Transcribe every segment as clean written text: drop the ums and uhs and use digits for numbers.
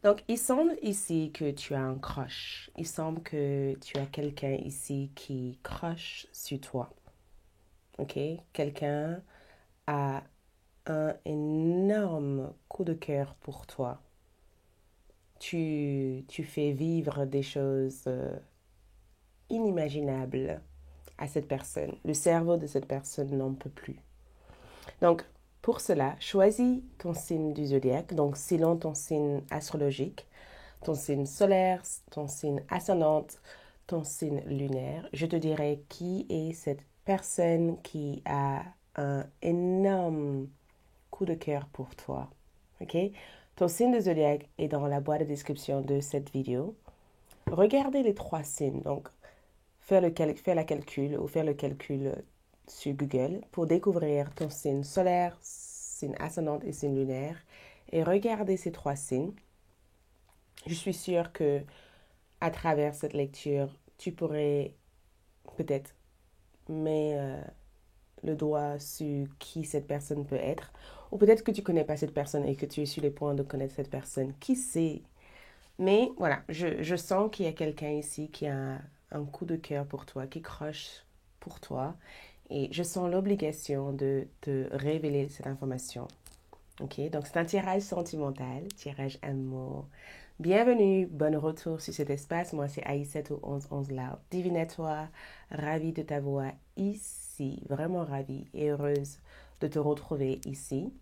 Donc, il semble ici que tu as un crush. Il semble que tu as quelqu'un ici qui crush sur toi. OK? Quelqu'un a un énorme coup de cœur pour toi. Tu fais vivre des choses inimaginables à cette personne. Le cerveau de cette personne n'en peut plus. Donc, pour cela, choisis ton signe du zodiaque, donc selon ton signe astrologique, ton signe solaire, ton signe ascendante, ton signe lunaire. Je te dirai qui est cette personne qui a un énorme coup de cœur pour toi. OK? Ton signe de zodiaque est dans la boîte de description de cette vidéo. Regardez les trois signes. Donc, faire la calcul ou faire le calcul sur Google pour découvrir ton signe solaire, signe ascendant et signe lunaire. Et regardez ces trois signes. Je suis sûre que à travers cette lecture, tu pourrais peut-être mettre le doigt sur qui cette personne peut être. Ou peut-être que tu ne connais pas cette personne et que tu es sur les points de connaître cette personne. Qui sait? Mais voilà, je sens qu'il y a quelqu'un ici qui a un coup de cœur pour toi, qui croche pour toi. Et je sens l'obligation de te révéler cette information. OK? Donc, c'est un tirage sentimental, tirage amour. Bienvenue, bon retour sur cet espace. Moi, c'est Aïssatou 1111 Loud. Divinatoire, ravie de t'avoir ici. Vraiment ravie et heureuse de te retrouver ici.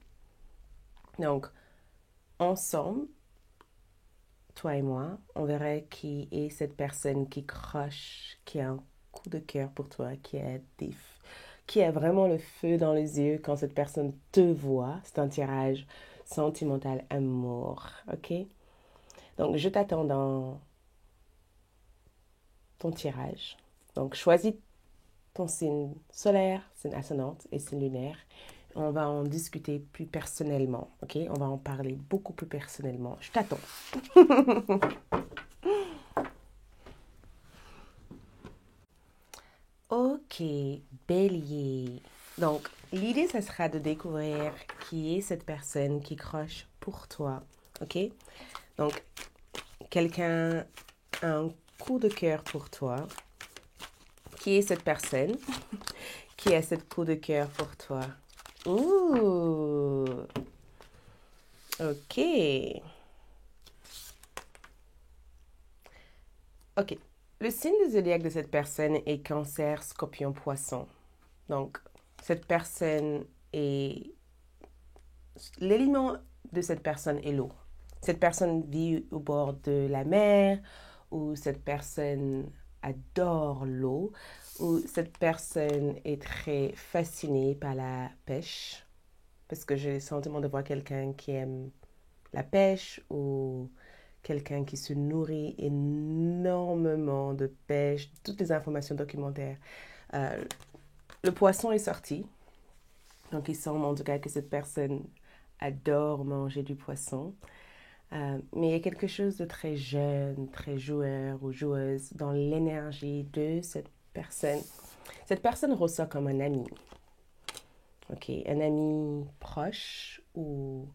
Donc, ensemble, toi et moi, on verrait qui est cette personne qui croche, qui a un coup de cœur pour toi, qui a vraiment le feu dans les yeux quand cette personne te voit. C'est un tirage sentimental amour, ok? Donc, je t'attends dans ton tirage. Donc, choisis ton signe solaire, signe ascendante et signe lunaire. On va en discuter plus personnellement, ok? On va en parler beaucoup plus personnellement. Je t'attends. Ok, bélier. Donc, l'idée, ce sera de découvrir qui est cette personne qui croche pour toi. Ok? Donc, quelqu'un a un coup de cœur pour toi. Qui est cette personne qui a cette coup de cœur pour toi? Ouh! Ok. Ok. Le signe du zodiaque de cette personne est Cancer, Scorpion, Poisson. Donc, cette personne est... L'élément de cette personne est l'eau. Cette personne vit au bord de la mer, ou cette personne adore l'eau, ou cette personne est très fascinée par la pêche, parce que j'ai le sentiment de voir quelqu'un qui aime la pêche ou quelqu'un qui se nourrit énormément de pêche, toutes les informations documentaires. Euh, le poisson est sorti, donc il semble en tout cas que cette personne adore manger du poisson. Mais il y a quelque chose de très jeune, très joueur ou joueuse dans l'énergie de cette personne. Cette personne ressort comme un ami. Ok, un ami proche ou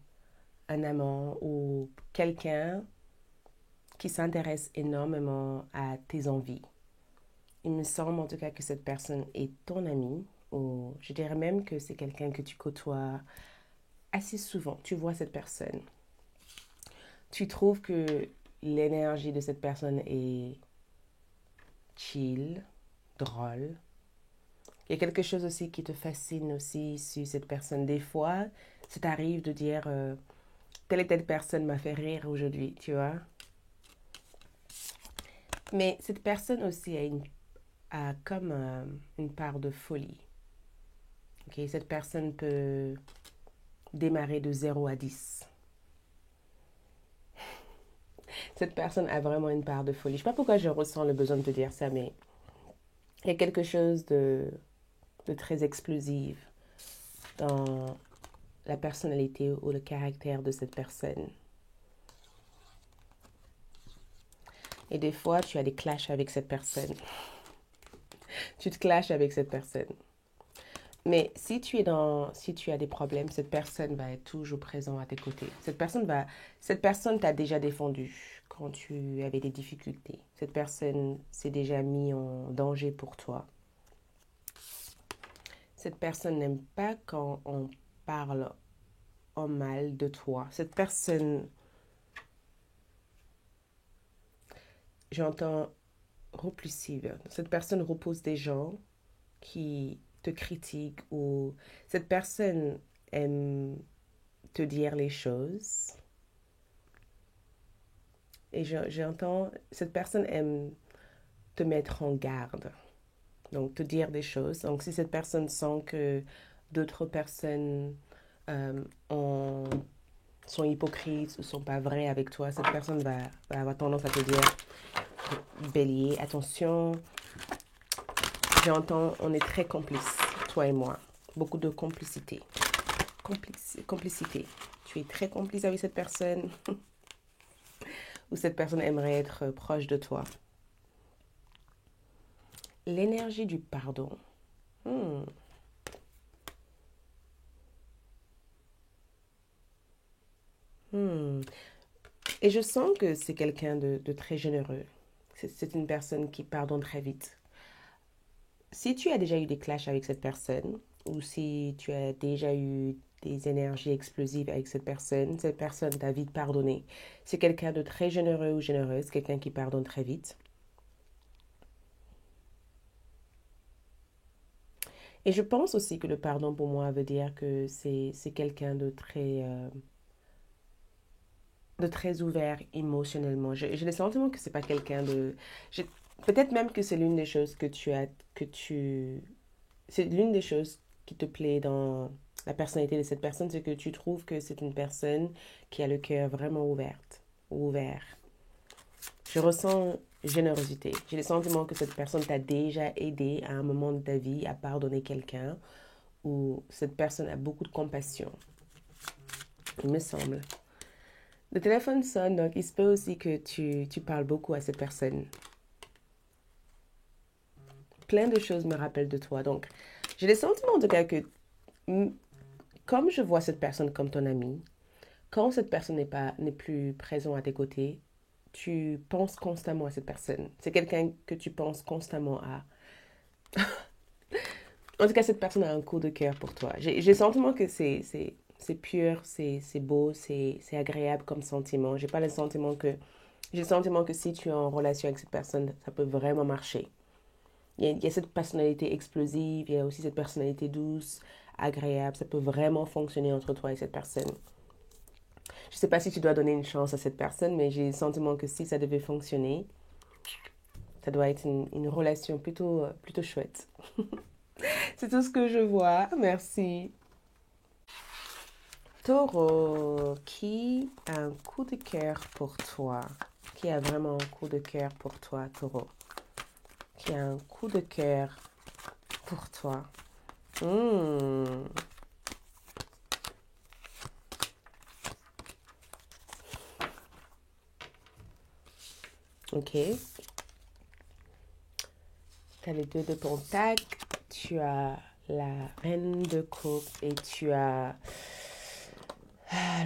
un amant ou quelqu'un qui s'intéresse énormément à tes envies. Il me semble en tout cas que cette personne est ton ami, ou je dirais même que c'est quelqu'un que tu côtoies assez souvent. Tu vois cette personne. Tu trouves que l'énergie de cette personne est chill, drôle. Il y a quelque chose aussi qui te fascine aussi sur cette personne. Des fois, ça t'arrive de dire telle et telle personne m'a fait rire aujourd'hui, tu vois. Mais cette personne aussi a comme une part de folie. Okay? Cette personne peut démarrer de 0 à 10. Cette personne a vraiment une part de folie. Je ne sais pas pourquoi je ressens le besoin de te dire ça, mais il y a quelque chose de très explosif dans la personnalité ou le caractère de cette personne. Et des fois, tu as des clashs avec cette personne. Tu te clashes avec cette personne. Mais si tu as des problèmes, cette personne va être toujours présente à tes côtés. Cette personne t'a déjà défendu quand tu avais des difficultés. Cette personne s'est déjà mis en danger pour toi. Cette personne n'aime pas quand on parle en mal de toi. Cette personne, j'entends repulsive. Cette personne repousse des gens qui te critiquent ou cette personne aime te dire les choses. Et j'entends, cette personne aime te mettre en garde. Donc, te dire des choses. Donc, si cette personne sent que d'autres personnes euh, ont- sont hypocrites ou sont pas vraies avec toi, cette personne va avoir tendance à te dire, Bélier, attention, j'entends, on est très complices, toi et moi. Beaucoup de complicité. Complicité. Tu es très complice avec cette personne ou cette personne aimerait être proche de toi. L'énergie du pardon. Hmm. Hmm. Et je sens que c'est quelqu'un de très généreux. C'est une personne qui pardonne très vite. Si tu as déjà eu des clashs avec cette personne, ou si tu as déjà eu des énergies explosives avec cette personne t'a vite pardonné. C'est quelqu'un de très généreux ou généreuse, quelqu'un qui pardonne très vite. Et je pense aussi que le pardon pour moi veut dire que c'est quelqu'un de très ouvert émotionnellement. J'ai le sentiment que c'est pas quelqu'un de... Peut-être même que c'est l'une des choses c'est l'une des choses qui te plaît dans la personnalité de cette personne, c'est que tu trouves que c'est une personne qui a le cœur vraiment ouvert. Je ressens générosité. J'ai le sentiment que cette personne t'a déjà aidé à un moment de ta vie à pardonner quelqu'un ou cette personne a beaucoup de compassion. Il me semble. Le téléphone sonne, donc il se peut aussi que tu parles beaucoup à cette personne. Plein de choses me rappellent de toi. Donc, j'ai le sentiment en tout cas que comme je vois cette personne comme ton ami, quand cette personne n'est plus présente à tes côtés, tu penses constamment à cette personne. C'est quelqu'un que tu penses constamment à. En tout cas, cette personne a un coup de cœur pour toi. J'ai le sentiment que c'est pur, c'est beau, c'est agréable comme sentiment. J'ai pas le sentiment que J'ai le sentiment que si tu es en relation avec cette personne, ça peut vraiment marcher. Il y a cette personnalité explosive, il y a aussi cette personnalité douce, agréable. Ça peut vraiment fonctionner entre toi et cette personne. Je ne sais pas si tu dois donner une chance à cette personne, mais j'ai le sentiment que si ça devait fonctionner, ça doit être une relation plutôt chouette. C'est tout ce que je vois. Merci. Taureau, qui a un coup de cœur pour toi? Qui a vraiment un coup de cœur pour toi, Taureau? Qui a un coup de cœur pour toi? Hmm. Ok. Tu as les deux de pentacle, tu as la reine de coupe et tu as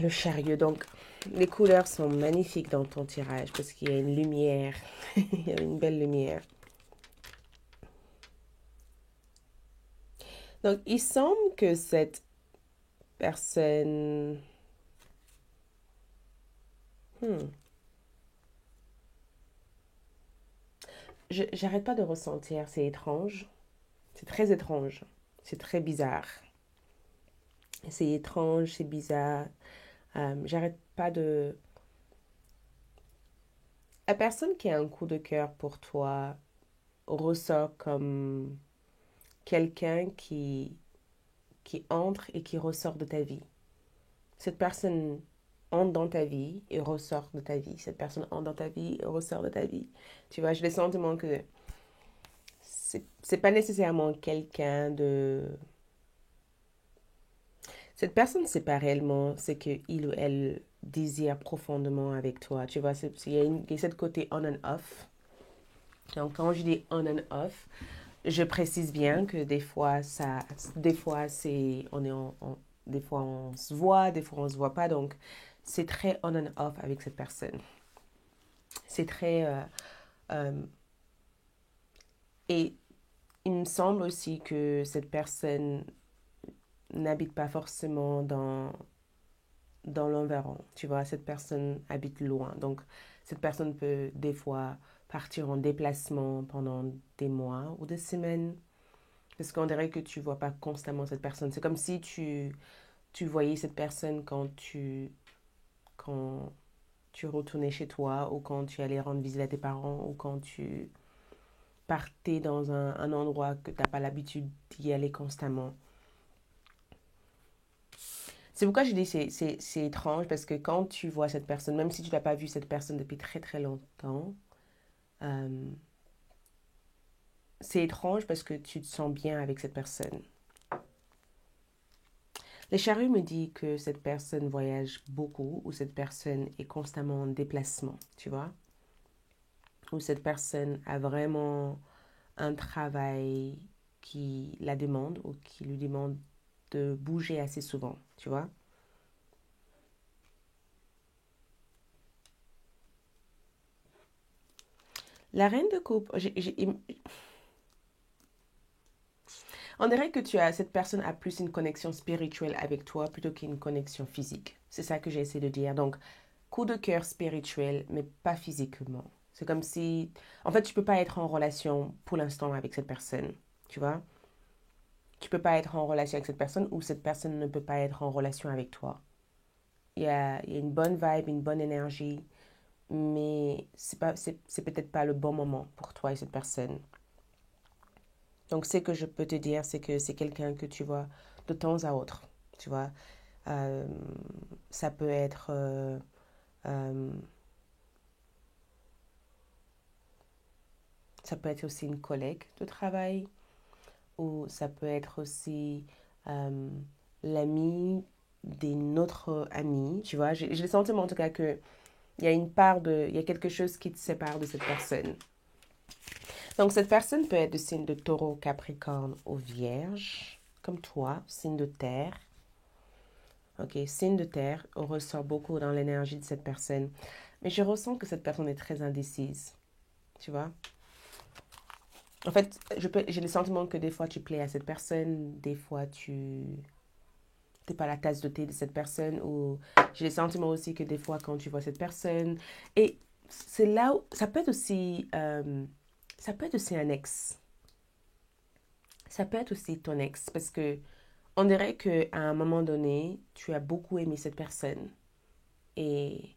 le chariot. Donc, les couleurs sont magnifiques dans ton tirage parce qu'il y a une lumière. Il y a une belle lumière. Donc, il semble que cette personne... Hmm. J'arrête pas de ressentir, c'est étrange. C'est très étrange. C'est très bizarre. C'est étrange, c'est bizarre. J'arrête pas de... La personne qui a un coup de cœur pour toi ressort comme quelqu'un qui entre et qui ressort de ta vie. Cette personne entre dans ta vie et ressort de ta vie. Cette personne entre dans ta vie et ressort de ta vie. Tu vois, j'ai le sentiment que c'est pas nécessairement quelqu'un de... Cette personne, c'est pas réellement ce qu'il ou elle désire profondément avec toi. Tu vois, il y a cette côté on and off. Donc, quand je dis on and off, Je précise bien que des fois c'est, des fois on se voit, des fois on se voit pas, donc c'est très on and off avec cette personne. C'est très, euh, et il me semble aussi que cette personne n'habite pas forcément dans l'environ. Tu vois, cette personne habite loin. Donc, cette personne peut des fois partir en déplacement pendant des mois ou des semaines. Parce qu'on dirait que tu vois pas constamment cette personne. C'est comme si tu voyais cette personne quand tu retournais chez toi ou quand tu allais rendre visite à tes parents ou quand tu partais dans un endroit que tu n'as pas l'habitude d'y aller constamment. C'est pourquoi je dis c'est étrange parce que quand tu vois cette personne, même si tu n'as pas vu cette personne depuis très très longtemps, euh, c'est étrange parce que tu te sens bien avec cette personne. Les charrues me disent que cette personne voyage beaucoup ou cette personne est constamment en déplacement, tu vois, ou cette personne a vraiment un travail qui la demande ou qui lui demande de bouger assez souvent, tu vois. La reine de coupe, on dirait que cette personne a plus une connexion spirituelle avec toi plutôt qu'une connexion physique. C'est ça que j'ai essayé de dire. Donc, coup de cœur spirituel, mais pas physiquement. C'est comme si, en fait, tu peux pas être en relation pour l'instant avec cette personne, tu vois. Tu peux pas être en relation avec cette personne ou cette personne ne peut pas être en relation avec toi. Il y a une bonne vibe, une bonne énergie, mais c'est peut-être pas le bon moment pour toi et cette personne. Donc, ce que je peux te dire, c'est que c'est quelqu'un que tu vois de temps à autre, tu vois. Euh, ça peut être euh, ça peut être aussi une collègue de travail ou ça peut être aussi euh, l'ami d'une autre amie, tu vois. J'ai le sentiment en tout cas que il y a quelque chose qui te sépare de cette personne. Donc cette personne peut être de signe de taureau, capricorne ou vierge, comme toi, signe de terre. Ok, signe de terre, on ressent beaucoup dans l'énergie de cette personne. Mais je ressens que cette personne est très indécise, tu vois. En fait, j'ai le sentiment que des fois tu plais à cette personne, des fois tu n'es pas la tasse de thé de cette personne, ou j'ai le sentiment aussi que des fois quand tu vois cette personne, et c'est là où ça peut être aussi un ex, ça peut être aussi ton ex, parce que on dirait qu'à un moment donné, tu as beaucoup aimé cette personne, et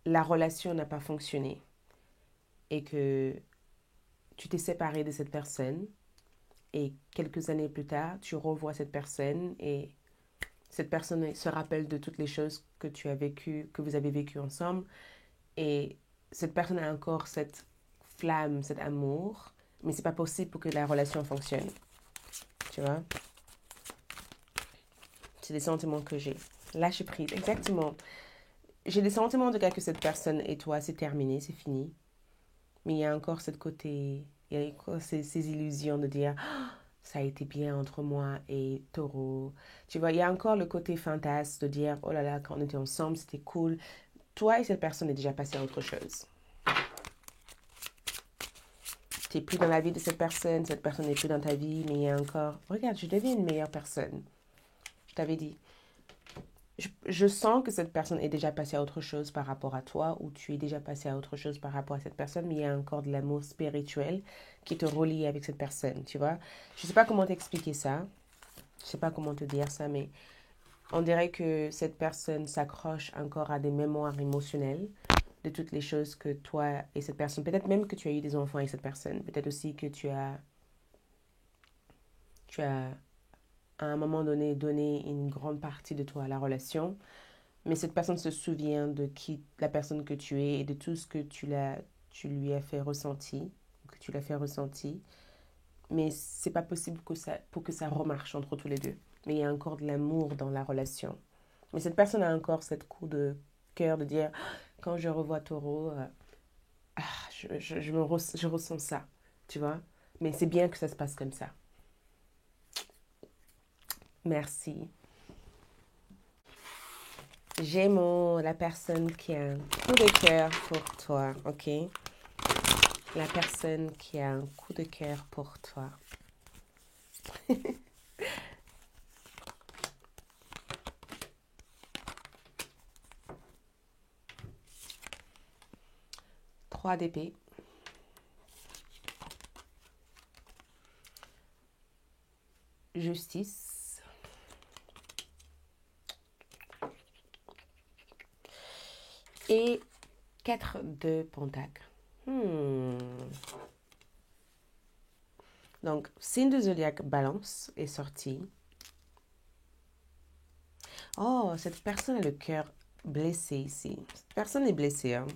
la relation n'a pas fonctionné, et que tu t'es séparé de cette personne, et quelques années plus tard, tu revois cette personne et cette personne se rappelle de toutes les choses que tu as vécues, que vous avez vécues ensemble. Et cette personne a encore cette flamme, cet amour, mais c'est pas possible pour que la relation fonctionne. Tu vois? C'est des sentiments que j'ai. Lâcher prise, exactement. J'ai des sentiments de cas que cette personne et toi, c'est terminé, c'est fini. Mais il y a encore cette côté, il y a encore ces illusions de dire ça a été bien entre moi et Taureau. Tu vois, il y a encore le côté fantasme de dire oh là là, quand on était ensemble, c'était cool. Toi et cette personne est déjà passé à autre chose. Tu n'es plus dans la vie de cette personne n'est plus dans ta vie, mais il y a encore, regarde, je deviens une meilleure personne. Je t'avais dit. Je sens que cette personne est déjà passée à autre chose par rapport à toi, ou tu es déjà passé à autre chose par rapport à cette personne, mais il y a encore de l'amour spirituel qui te relie avec cette personne, tu vois. Je ne sais pas comment t'expliquer ça, je ne sais pas comment te dire ça, mais on dirait que cette personne s'accroche encore à des mémoires émotionnelles de toutes les choses que toi et cette personne, peut-être même que tu as eu des enfants avec cette personne, peut-être aussi que tu as à un moment donné donné une grande partie de toi à la relation, mais cette personne se souvient de qui la personne que tu es et de tout ce que tu lui as fait ressentir, que tu l'as fait ressentir, mais c'est pas possible pour que ça remarche entre tous les deux. Mais il y a encore de l'amour dans la relation. Mais cette personne a encore cette coup de cœur de dire quand je revois Taureau, Ah, je ressens ça, tu vois. Mais c'est bien que ça se passe comme ça. Merci. La personne qui a un coup de cœur pour toi, ok? La personne qui a un coup de cœur pour toi. Trois d'épée. Justice. Et 4 de pentacle. Donc, signe de zodiaque balance est sorti. Oh, cette personne a le cœur blessé ici. Cette personne est blessée. Hein.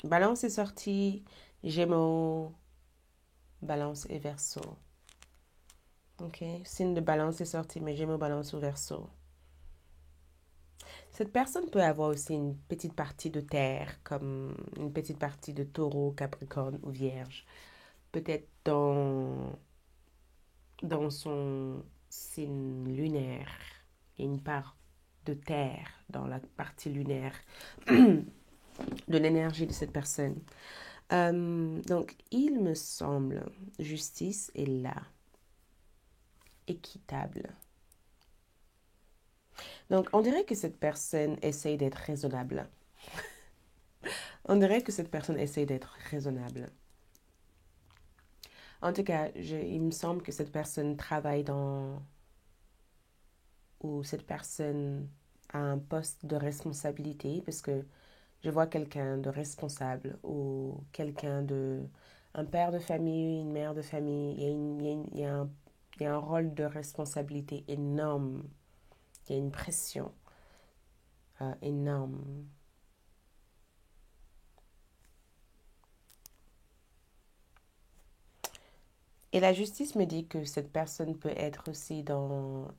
Balance est sorti. Gémeaux, balance et verso. Ok, signe de balance est sorti, mais Gémeaux, balance ou verso. Cette personne peut avoir aussi une petite partie de terre, comme une petite partie de taureau, capricorne ou vierge. Peut-être dans son signe lunaire. Il y a une part de terre dans la partie lunaire de l'énergie de cette personne. Donc, il me semble, justice est là, équitable. Donc, on dirait que cette personne essaye d'être raisonnable. On dirait que cette personne essaye d'être raisonnable. En tout cas, il me semble que cette personne travaille ou cette personne a un poste de responsabilité parce que je vois quelqu'un de responsable ou un père de famille, une mère de famille. Il y a un rôle de responsabilité énorme. Il y a une pression énorme. Et la justice me dit que cette personne peut être aussi dans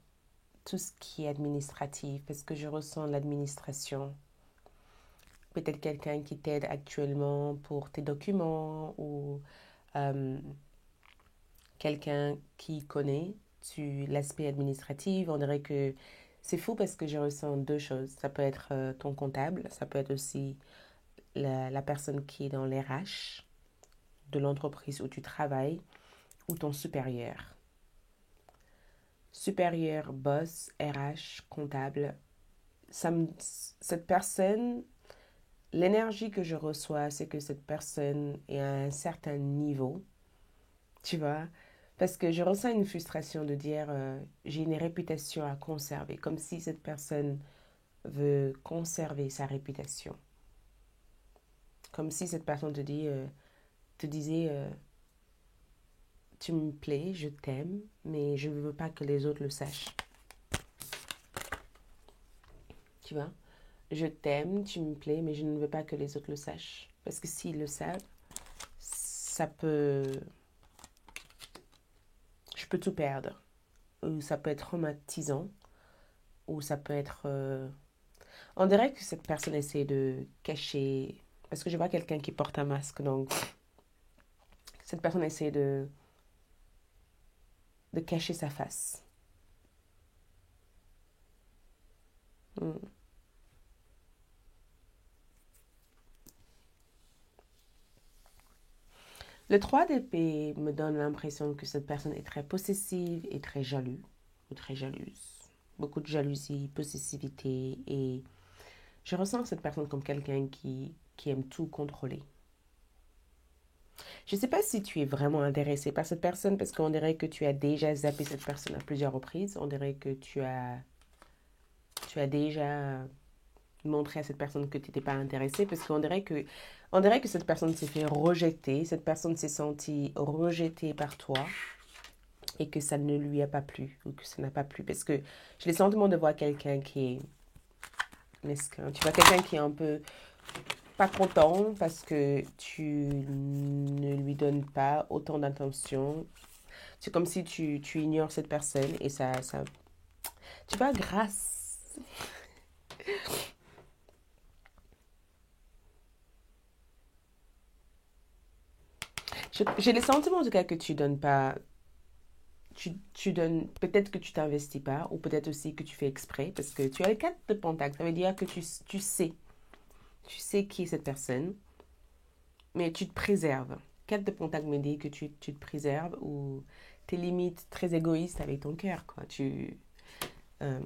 tout ce qui est administratif, parce que je ressens l'administration. Peut-être quelqu'un qui t'aide actuellement pour tes documents ou euh, quelqu'un qui connaît l'aspect administratif. On dirait que c'est fou parce que je ressens deux choses. Ça peut être ton comptable, ça peut être aussi la personne qui est dans les RH de l'entreprise où tu travailles ou ton supérieur. Supérieur, boss, RH, comptable. Cette personne, l'énergie que je reçois, c'est que cette personne est à un certain niveau, tu vois. Parce que je ressens une frustration de dire j'ai une réputation à conserver, comme si cette personne veut conserver sa réputation. Comme si cette personne te disait tu me plais, je t'aime, mais je ne veux pas que les autres le sachent. Tu vois? Je t'aime, tu me plais, mais je ne veux pas que les autres le sachent. Parce que s'ils le savent, ça peut... Je peux tout perdre. Ou ça peut être traumatisant. Ou ça peut être... On dirait que cette personne essaie de cacher... Parce que je vois quelqu'un qui porte un masque, donc... Cette personne essaie de cacher sa face. Mm. Le 3 d'épée me donne l'impression que cette personne est très possessive et très jaloux. Ou très jalouse. Beaucoup de jalousie, possessivité et je ressens cette personne comme quelqu'un qui aime tout contrôler. Je ne sais pas si tu es vraiment intéressé par cette personne parce qu'on dirait que tu as déjà zappé cette personne à plusieurs reprises. On dirait que tu as déjà montré à cette personne que tu n'étais pas intéressé parce on dirait que cette personne s'est fait rejeter. Cette personne s'est sentie rejetée par toi et que ça ne lui a pas plu ou que ça n'a pas plu parce que j'ai le sentiment de voir quelqu'un qui est mesquin. Tu vois quelqu'un qui est un peu pas content parce que tu ne lui donnes pas autant d'attention. C'est comme si tu ignores cette personne et ça... Tu vois, grâce... J'ai le sentiment en tout cas que tu donnes pas, tu donnes, peut-être que tu t'investis pas, ou peut-être aussi que tu fais exprès, parce que tu as le 4 de Pentacle, ça veut dire que tu sais qui est cette personne, mais tu te préserves. 4 de Pentacle me dit que tu te préserves, ou t'es limite très égoïste avec ton cœur, quoi. Euh,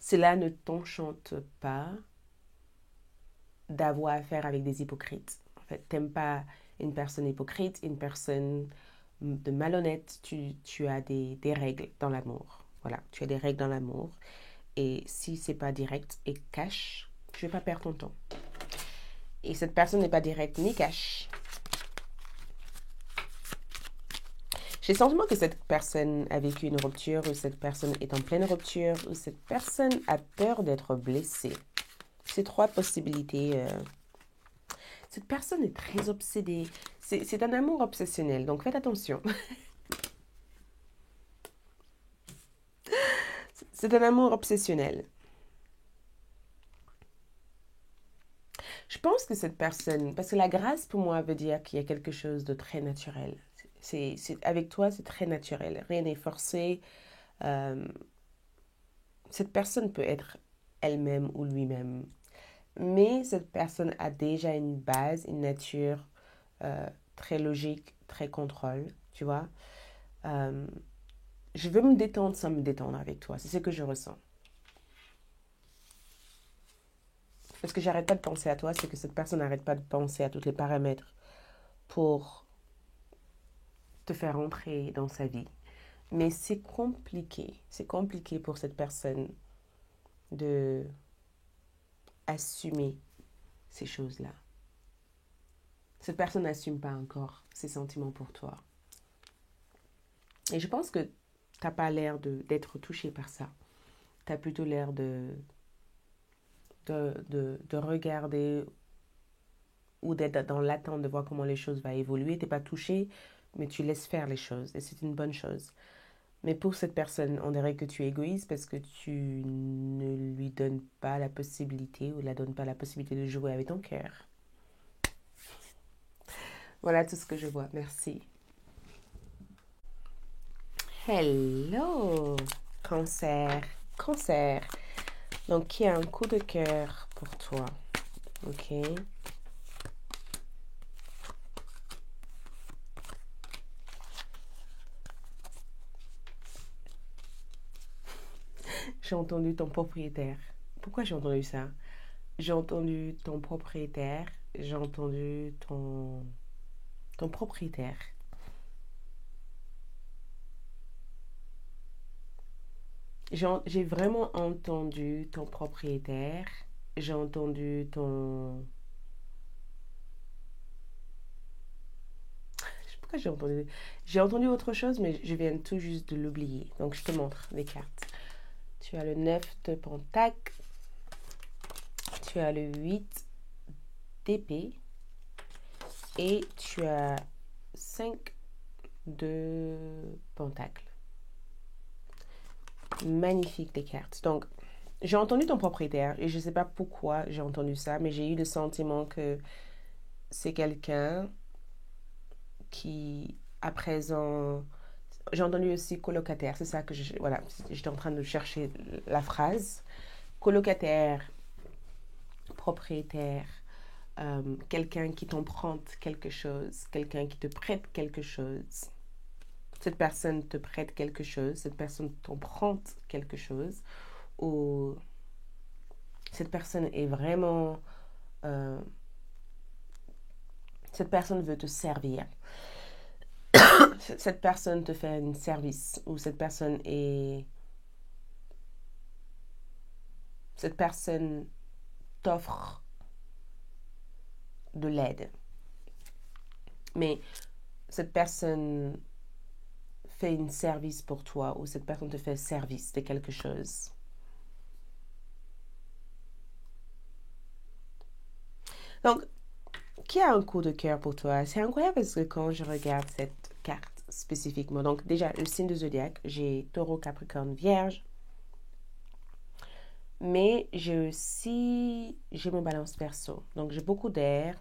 Cela ne t'enchante pas d'avoir affaire avec des hypocrites. En fait, t'aimes pas une personne hypocrite, une personne de malhonnête. Tu as des règles dans l'amour. Voilà, tu as des règles dans l'amour. Et si c'est pas direct et cash, tu vais pas perdre ton temps. Et cette personne n'est pas directe ni cash. J'ai le sentiment que cette personne a vécu une rupture, ou cette personne est en pleine rupture, ou cette personne a peur d'être blessée. Ces trois possibilités. Cette personne est très obsédée. C'est un amour obsessionnel, donc faites attention. C'est un amour obsessionnel. Je pense que cette personne, parce que la grâce pour moi veut dire qu'il y a quelque chose de très naturel. Avec toi, c'est très naturel. Rien n'est forcé. Euh, cette personne peut être elle-même ou lui-même. Mais cette personne a déjà une base, une nature très logique, très contrôle, tu vois. Euh, je veux me détendre sans me détendre avec toi. C'est ce que je ressens. Parce que j'arrête pas de penser à toi, c'est que cette personne n'arrête pas de penser à tous les paramètres pour te faire entrer dans sa vie. Mais c'est compliqué. C'est compliqué pour cette personne de assumer ces choses-là. Cette personne n'assume pas encore ses sentiments pour toi. Et je pense que t'as pas l'air d'être touché par ça. T'as plutôt l'air de regarder ou d'être dans l'attente de voir comment les choses vont évoluer. T'es pas touché, mais tu laisses faire les choses. Et c'est une bonne chose. Mais pour cette personne, on dirait que tu es égoïste parce que tu ne lui donnes pas la possibilité, ou la donnes pas la possibilité de jouer avec ton cœur. Voilà tout ce que je vois. Merci. Hello, cancer. Cancer. Donc, qui a un coup de cœur pour toi? Ok. J'ai entendu ton propriétaire. Pourquoi j'ai entendu ça? J'ai entendu ton propriétaire. J'ai entendu ton propriétaire. J'ai vraiment entendu ton propriétaire. J'ai entendu ton... Je sais pas pourquoi j'ai entendu... J'ai entendu autre chose, mais je viens tout juste de l'oublier. Donc, je te montre les cartes. Tu as le 9 de Pentacle. Tu as le 8 d'épée. Et tu as 5 de Pentacle. Magnifique les cartes. Donc, j'ai entendu ton propriétaire et je ne sais pas pourquoi j'ai entendu ça, mais j'ai eu le sentiment que c'est quelqu'un qui, à présent... J'ai entendu aussi colocataire, c'est ça que voilà, j'étais en train de chercher la phrase. Colocataire, propriétaire, quelqu'un qui t'emprunte quelque chose, quelqu'un qui te prête quelque chose. Cette personne te prête quelque chose, cette personne t'emprunte quelque chose, ou cette personne est vraiment... cette personne veut te servir. Cette personne te fait un service, ou cette personne t'offre de l'aide. Mais cette personne fait un service pour toi, ou cette personne te fait service de quelque chose. Donc, qui a un coup de cœur pour toi? C'est incroyable parce que quand je regarde cette carte spécifiquement, donc déjà le signe de zodiaque, j'ai Taureau, Capricorne, Vierge, mais j'ai mon balance Verseau. Donc j'ai beaucoup d'air,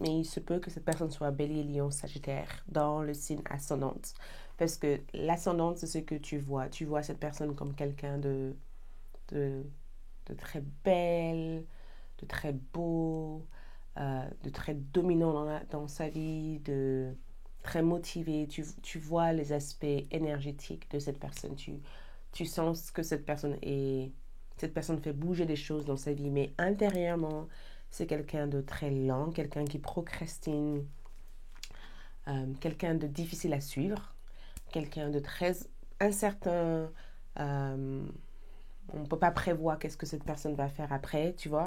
mais il se peut que cette personne soit Bélier, Lion, Sagittaire dans le signe ascendante. Parce que l'ascendante, c'est ce que tu vois. Tu vois cette personne comme quelqu'un de, de très belle, de très beau, de très dominant dans sa vie, de très motivé. Tu vois les aspects énergétiques de cette personne. Tu sens que cette personne fait bouger des choses dans sa vie, mais intérieurement, c'est quelqu'un de très lent, quelqu'un qui procrastine, quelqu'un de difficile à suivre, quelqu'un de très incertain. On ne peut pas prévoir qu'est-ce que cette personne va faire après, tu vois.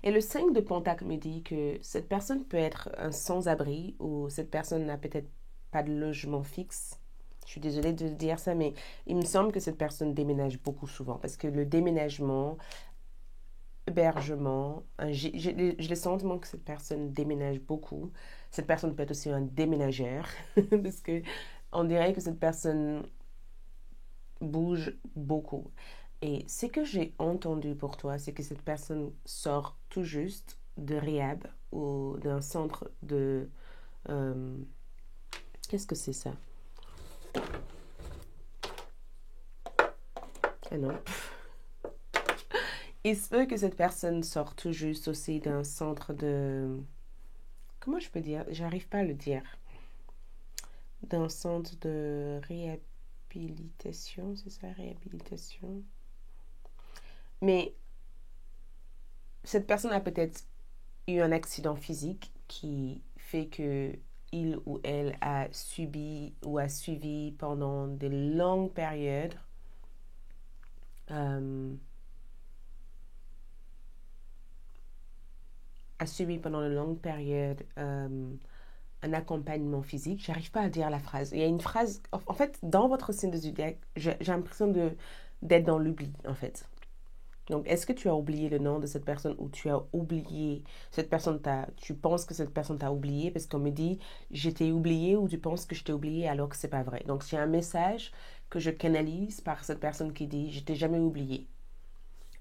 Et le 5 de Pentacle me dit que cette personne peut être un sans-abri ou cette personne n'a peut-être pas de logement fixe. Je suis désolée de dire ça, mais il me semble que cette personne déménage beaucoup souvent parce que le déménagement, hébergement, j'ai le sentiment que cette personne déménage beaucoup. Cette personne peut être aussi un déménageur parce que on dirait que cette personne bouge beaucoup. Et ce que j'ai entendu pour toi, c'est que cette personne sort tout juste de rehab ou d'un centre de... euh, qu'est-ce que c'est ça? Ah non. Il se peut que cette personne sort tout juste aussi d'un centre de... Comment je peux dire? J'arrive pas à le dire. D'un centre de réhabilitation, c'est ça, réhabilitation? Mais cette personne a peut-être eu un accident physique qui fait que il ou elle a subi ou a suivi pendant de longues périodes un accompagnement physique. J'arrive pas à dire la phrase. Il y a une phrase, en fait, dans votre signe de zodiaque, j'ai l'impression d'être dans l'oubli, en fait. Donc, est-ce que tu as oublié le nom de cette personne ou tu as oublié cette personne, tu penses que cette personne t'a oublié parce qu'on me dit je t'ai oublié ou tu penses que je t'ai oublié alors que c'est pas vrai. Donc, c'est un message que je canalise par cette personne qui dit je t'ai jamais oublié.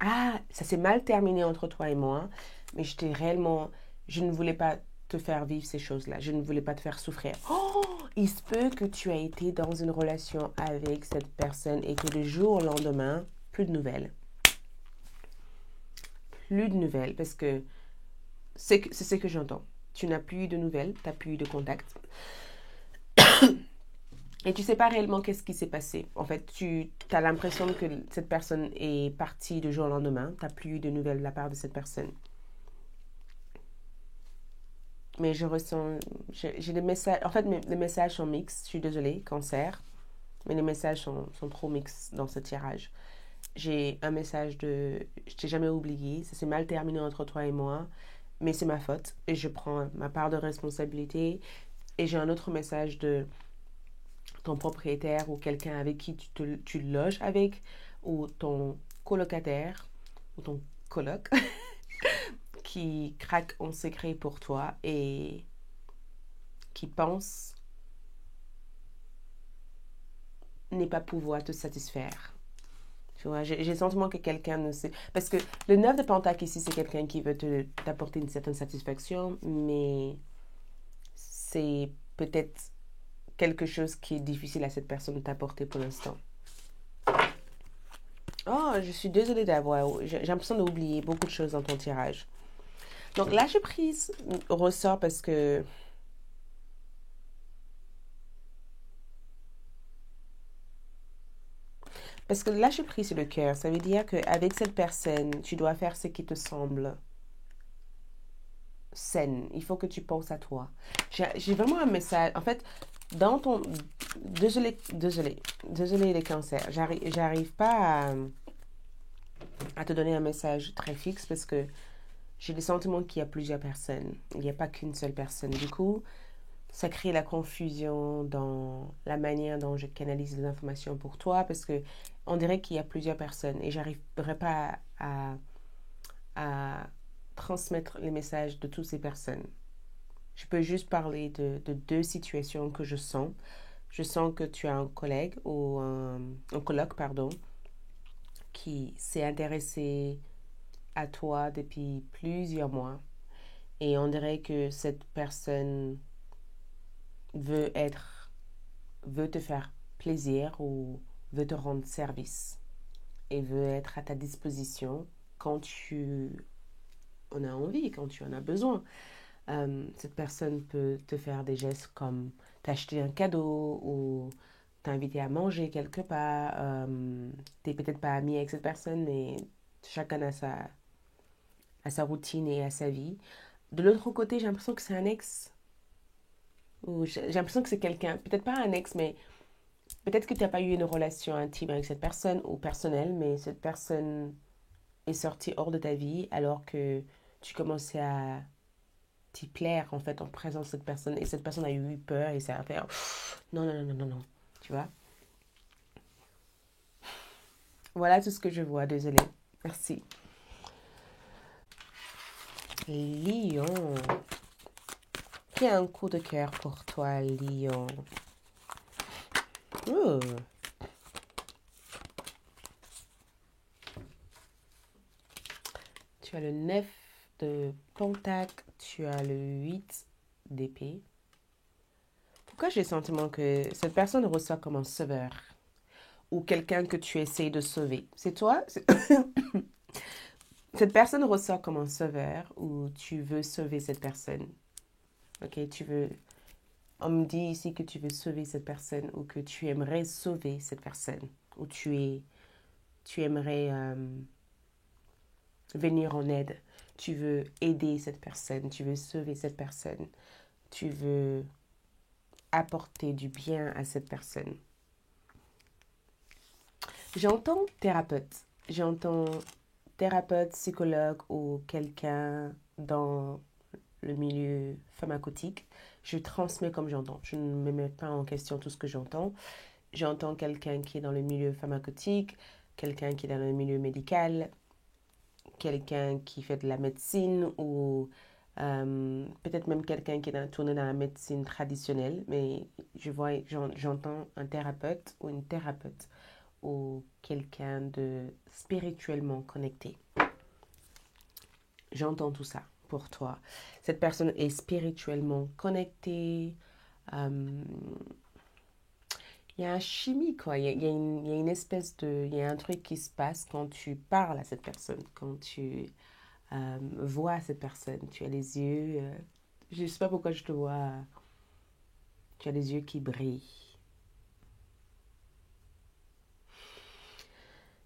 Ah, ça s'est mal terminé entre toi et moi, mais je ne voulais pas te faire vivre ces choses-là. Je ne voulais pas te faire souffrir. Oh, il se peut que tu as été dans une relation avec cette personne et que du jour au lendemain, plus de nouvelles. Plus de nouvelles parce que c'est ce que j'entends. Tu n'as plus eu de nouvelles, tu n'as plus eu de contact. Et tu ne sais pas réellement qu'est-ce qui s'est passé. En fait, tu as l'impression que cette personne est partie du jour au lendemain. Tu n'as plus eu de nouvelles de la part de cette personne. Mais je ressens... J'ai des messages... En fait, les messages sont mixtes. Je suis désolée, cancer. Mais les messages sont trop mixtes dans ce tirage. J'ai un message de... Je t'ai jamais oublié. Ça s'est mal terminé entre toi et moi. Mais c'est ma faute. Et je prends ma part de responsabilité. Et j'ai un autre message de ton propriétaire ou quelqu'un avec qui tu loges avec. Ou ton colocataire. Ou ton coloc. Qui craque en secret pour toi. Et qui pense n'est pas pouvoir te satisfaire. Tu vois, j'ai le sentiment que quelqu'un ne sait... Parce que le 9 de Pentacle ici, c'est quelqu'un qui veut t'apporter une certaine satisfaction, mais c'est peut-être quelque chose qui est difficile à cette personne de t'apporter pour l'instant. Oh, je suis désolée d'avoir... J'ai l'impression d'oublier beaucoup de choses dans ton tirage. Donc là, j'ai pris ressort parce que... Parce que là, j'ai pris sur le cœur. Ça veut dire qu'avec cette personne, tu dois faire ce qui te semble saine. Il faut que tu penses à toi. J'ai vraiment un message. En fait, dans ton... Désolé les cancers. J'arrive pas à te donner un message très fixe parce que j'ai le sentiment qu'il y a plusieurs personnes. Il n'y a pas qu'une seule personne. Du coup, ça crée la confusion dans la manière dont je canalise les informations pour toi parce que on dirait qu'il y a plusieurs personnes et j'arriverai pas à transmettre les messages de toutes ces personnes. Je peux juste parler de deux situations que je sens. Je sens que tu as un collègue ou un coloc, pardon, qui s'est intéressé à toi depuis plusieurs mois et on dirait que cette personne veut te faire plaisir ou veut te rendre service et veut être à ta disposition quand tu en as envie, quand tu en as besoin. Cette personne peut te faire des gestes comme t'acheter un cadeau ou t'inviter à manger quelque part. T'es peut-être pas ami avec cette personne, mais chacun a sa routine et a sa vie. De l'autre côté, j'ai l'impression que c'est un ex. Ou j'ai l'impression que c'est quelqu'un, peut-être pas un ex, mais peut-être que tu n'as pas eu une relation intime avec cette personne ou personnelle, mais cette personne est sortie hors de ta vie alors que tu commençais à t'y plaire en fait en présence de cette personne et cette personne a eu peur et ça a fait non, non, non, non, non, non, tu vois. Voilà tout ce que je vois, désolée. Merci. Lion. Qui a un coup de cœur pour toi, Lion? Oh. Tu as le 9 de Pentacle, tu as le 8 d'épée. Pourquoi j'ai le sentiment que cette personne reçoit comme un sauveur ou quelqu'un que tu essayes de sauver? C'est toi? Cette personne ressort comme un sauveur ou tu veux sauver cette personne? Ok, tu veux. On me dit ici que tu veux sauver cette personne ou que tu aimerais sauver cette personne ou tu aimerais venir en aide. Tu veux aider cette personne, tu veux sauver cette personne, tu veux apporter du bien à cette personne. J'entends thérapeute. J'entends thérapeute, psychologue ou quelqu'un dans le milieu pharmaceutique. Je transmets comme j'entends. Je ne me mets pas en question tout ce que j'entends. J'entends quelqu'un qui est dans le milieu pharmaceutique, quelqu'un qui est dans le milieu médical, quelqu'un qui fait de la médecine ou peut-être même quelqu'un qui est tourné dans la médecine traditionnelle. Mais j'entends un thérapeute ou une thérapeute ou quelqu'un de spirituellement connecté. J'entends tout ça pour toi. Cette personne est spirituellement connectée. Euh, il y a un chimie, quoi. Il y a une espèce de... Il y a un truc qui se passe quand tu parles à cette personne, quand tu vois cette personne. Tu as les yeux... je ne sais pas pourquoi je te vois... Tu as les yeux qui brillent.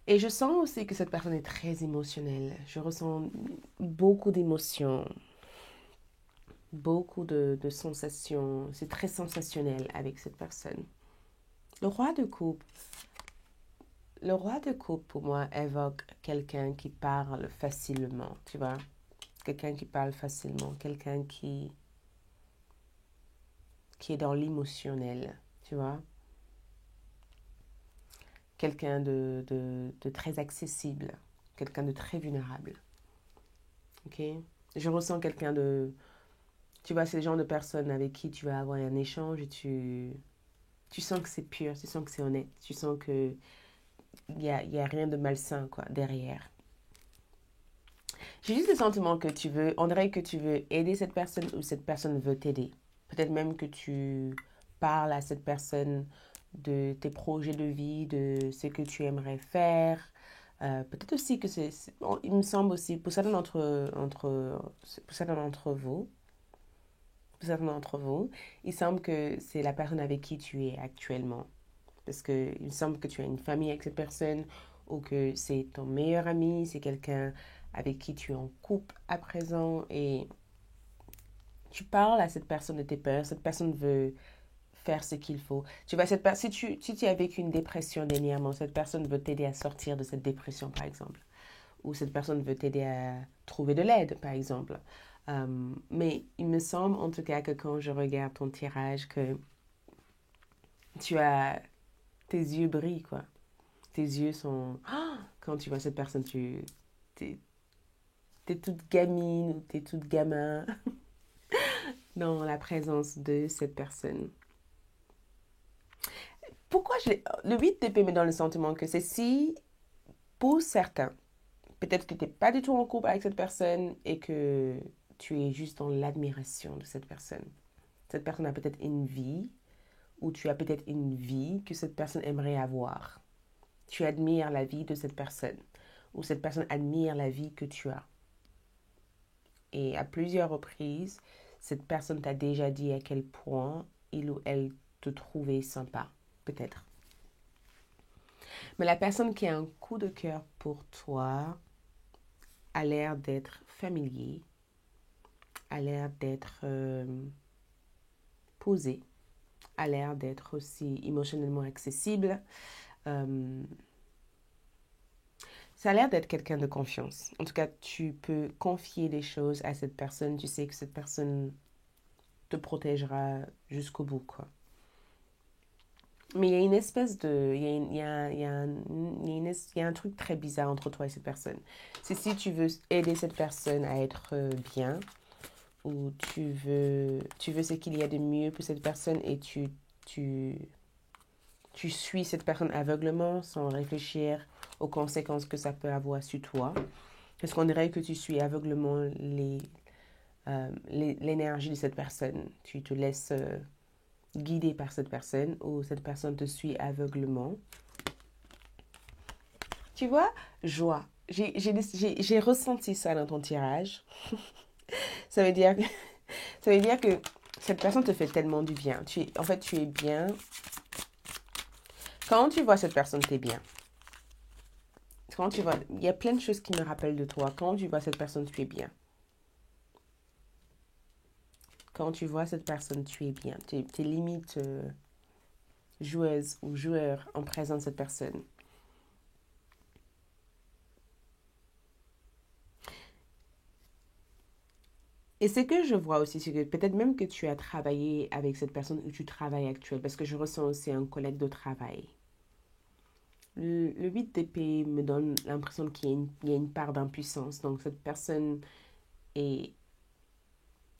Et je sens aussi que cette personne est très émotionnelle. Je ressens beaucoup d'émotions, beaucoup de sensations. C'est très sensationnel avec cette personne. Le roi de coupe. Le roi de coupe, pour moi, évoque quelqu'un qui parle facilement, tu vois. Quelqu'un qui parle facilement, quelqu'un qui est dans l'émotionnel, tu vois. Quelqu'un de très accessible, quelqu'un de très vulnérable. Ok? Je ressens quelqu'un de... Tu vois, c'est le genre de personne avec qui tu vas avoir un échange et tu sens que c'est pur, tu sens que c'est honnête, tu sens que il y a rien de malsain, quoi, derrière. J'ai juste le sentiment que tu veux, on dirait que tu veux aider cette personne ou cette personne veut t'aider. Peut-être même que tu parles à cette personne de tes projets de vie, de ce que tu aimerais faire. Peut-être aussi que il me semble aussi, pour certains d'entre vous, il semble que c'est la personne avec qui tu es actuellement. Parce que il me semble que tu as une famille avec cette personne ou que c'est ton meilleur ami, c'est quelqu'un avec qui tu es en couple à présent et tu parles à cette personne de tes peurs, cette personne veut faire ce qu'il faut. Tu vois, si tu as vécu une dépression dernièrement, cette personne veut t'aider à sortir de cette dépression, par exemple. Ou cette personne veut t'aider à trouver de l'aide, par exemple. Mais il me semble, en tout cas, que quand je regarde ton tirage, que tu as... Tes yeux brillent, quoi. Tes yeux sont... Ah, quand tu vois cette personne, t'es, t'es toute gamine ou t'es toute gamin dans la présence de cette personne. Pourquoi le 8 d'épée me donne le sentiment que c'est si, pour certains, Peut-être que tu n'es pas du tout en couple avec cette personne et que tu es juste dans l'admiration de cette personne. Cette personne a peut-être une vie ou tu as peut-être une vie que cette personne aimerait avoir. Tu admires la vie de cette personne ou cette personne admire la vie que tu as. Et à plusieurs reprises, cette personne t'a déjà dit à quel point il ou elle te trouvait sympa, peut-être. Mais la personne qui a un coup de cœur pour toi a l'air d'être familier, a l'air d'être posé, a l'air d'être aussi émotionnellement accessible. Ça a l'air d'être quelqu'un de confiance. En tout cas, tu peux confier des choses à cette personne. Tu sais que cette personne te protégera jusqu'au bout, quoi. Mais il y a une espèce de... Il y a un truc très bizarre entre toi et cette personne. C'est si tu veux aider cette personne à être bien ou tu veux ce qu'il y a de mieux pour cette personne et tu suis cette personne aveuglement sans réfléchir aux conséquences que ça peut avoir sur toi. Parce qu'on dirait que tu suis aveuglement l'énergie de cette personne. Tu te laisses guider par cette personne ou cette personne te suit aveuglement. Tu vois, joie. J'ai ressenti ça dans ton tirage. Ça veut dire que cette personne te fait tellement du bien. En fait, tu es bien. Quand tu vois cette personne, tu es bien. Quand tu vois, il y a plein de choses qui me rappellent de toi. Quand tu vois cette personne, tu es bien. Quand tu vois cette personne, tu es bien. Tu es limite joueuse ou joueur en présence de cette personne. Et ce que je vois aussi, c'est que peut-être même que tu as travaillé avec cette personne ou tu travailles actuellement, parce que je ressens aussi un collègue de travail. Le 8 d'épée me donne l'impression qu'il y a une part d'impuissance. Donc cette personne est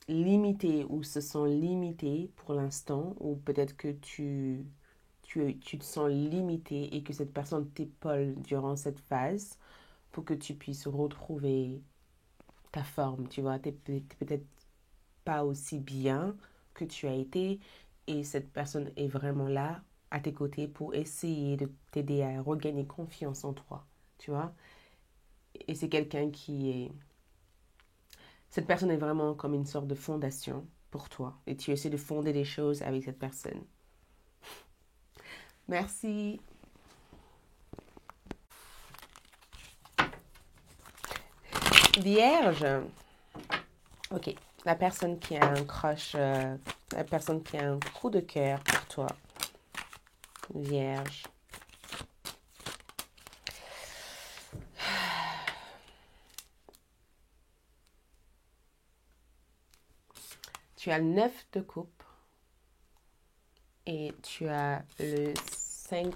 limitée ou se sent limitée pour l'instant, ou peut-être que tu te sens limité et que cette personne t'épaule durant cette phase pour que tu puisses retrouver ta forme, tu vois. T'es peut-être pas aussi bien que tu as été et cette personne est vraiment là à tes côtés pour essayer de t'aider à regagner confiance en toi, tu vois. Et c'est quelqu'un qui est... Cette personne est vraiment comme une sorte de fondation pour toi et tu essaies de fonder des choses avec cette personne. Merci. Vierge. Ok. La personne qui a un crush, la personne qui a un coup de cœur pour toi. Vierge. Tu as le 9 de coupe et tu as le 5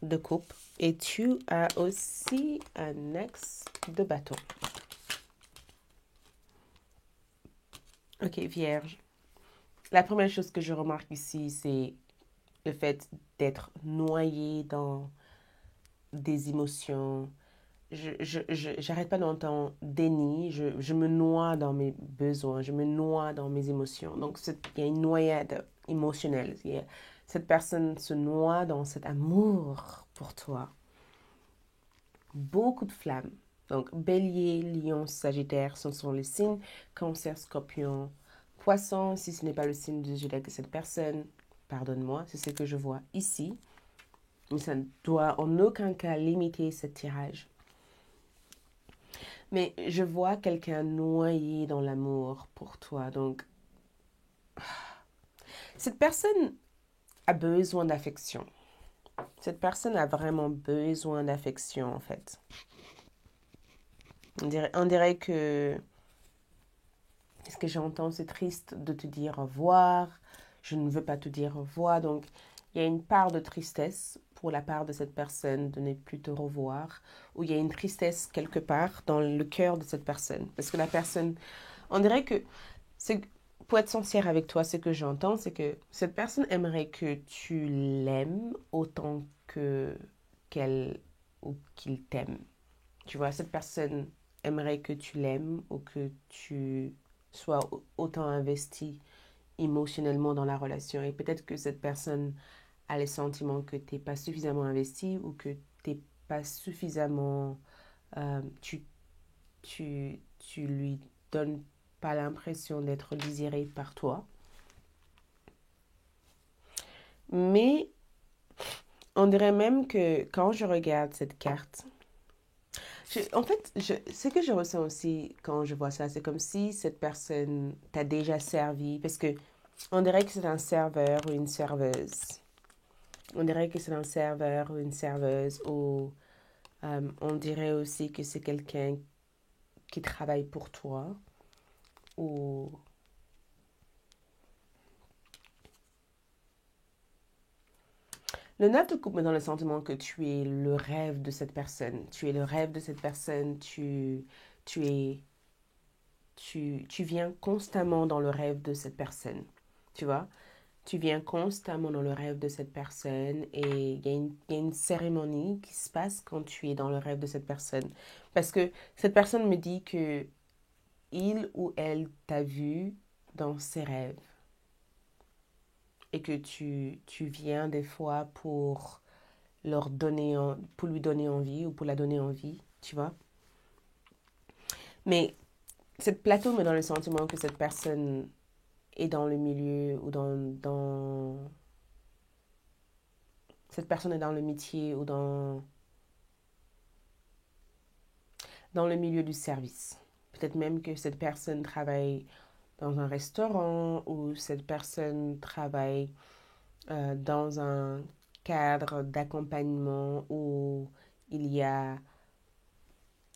de coupe et tu as aussi un ex de bâton. Ok, Vierge. La première chose que je remarque ici, c'est le fait d'être noyé dans des émotions. J'arrête pas d'entendre déni. Je me noie dans mes besoins. Je me noie dans mes émotions. Donc, il y a une noyade émotionnelle. Cette personne se noie dans cet amour pour toi. Beaucoup de flammes. Donc, bélier, lion, sagittaire, ce sont les signes. Cancer, scorpion, poisson, si ce n'est pas le signe du zodiaque de cette personne, pardonne-moi, c'est ce que je vois ici. Mais ça ne doit en aucun cas limiter ce tirage. Mais je vois quelqu'un noyé dans l'amour pour toi. Donc, cette personne a besoin d'affection. Cette personne a vraiment besoin d'affection, en fait. On dirait que ce que j'entends, c'est triste de te dire au revoir. Je ne veux pas te dire au revoir. Donc, il y a une part de tristesse pour la part de cette personne de ne plus te revoir. Ou il y a une tristesse quelque part dans le cœur de cette personne. Parce que la personne, on dirait que, pour être sincère avec toi, ce que j'entends, c'est que cette personne aimerait que tu l'aimes autant que qu'elle ou qu'il t'aime. Tu vois, cette personne aimerait que tu l'aimes ou que tu sois autant investi émotionnellement dans la relation. Et peut-être que cette personne a le sentiment que tu n'es pas suffisamment investi ou que tu n'es pas suffisamment... tu, tu lui donnes pas l'impression d'être désiré par toi. Mais on dirait même que quand je regarde cette carte, ce que je ressens aussi quand je vois ça, c'est comme si cette personne t'a déjà servi, parce que on dirait que c'est un serveur ou une serveuse. On dirait que c'est un serveur ou une serveuse, ou on dirait aussi que c'est quelqu'un qui travaille pour toi, ou le 9 de coupe me donne le sentiment que tu es le rêve de cette personne. Tu es le rêve de cette personne. Tu es, tu viens constamment dans le rêve de cette personne. Tu vois? Tu viens constamment dans le rêve de cette personne et il y a une cérémonie qui se passe quand tu es dans le rêve de cette personne. Parce que cette personne me dit que il ou elle t'a vu dans ses rêves et que tu viens des fois pour pour lui donner envie ou pour la donner envie, tu vois. Mais cette plateau me donne le sentiment que cette personne est dans le milieu ou cette personne est dans le métier ou dans le milieu du service. Peut-être même que cette personne travaille dans un restaurant ou cette personne travaille dans un cadre d'accompagnement où il y a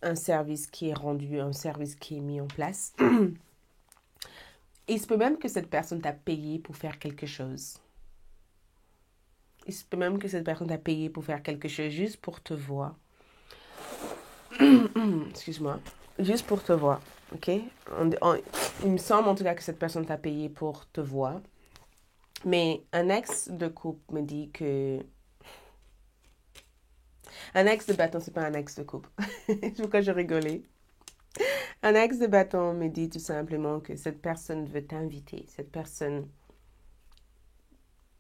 un service qui est rendu, un service qui est mis en place. Et il se peut même que cette personne t'a payé pour faire quelque chose. Il se peut même que cette personne t'a payé pour faire quelque chose juste pour te voir. Excuse-moi. Juste pour te voir. Ok? Il me semble en tout cas que cette personne t'a payé pour te voir. Mais un ex de couple me dit que... Un ex de bâton, c'est pas un ex de couple. Pourquoi je rigolais? Un ex de bâton me dit tout simplement que cette personne veut t'inviter. Cette personne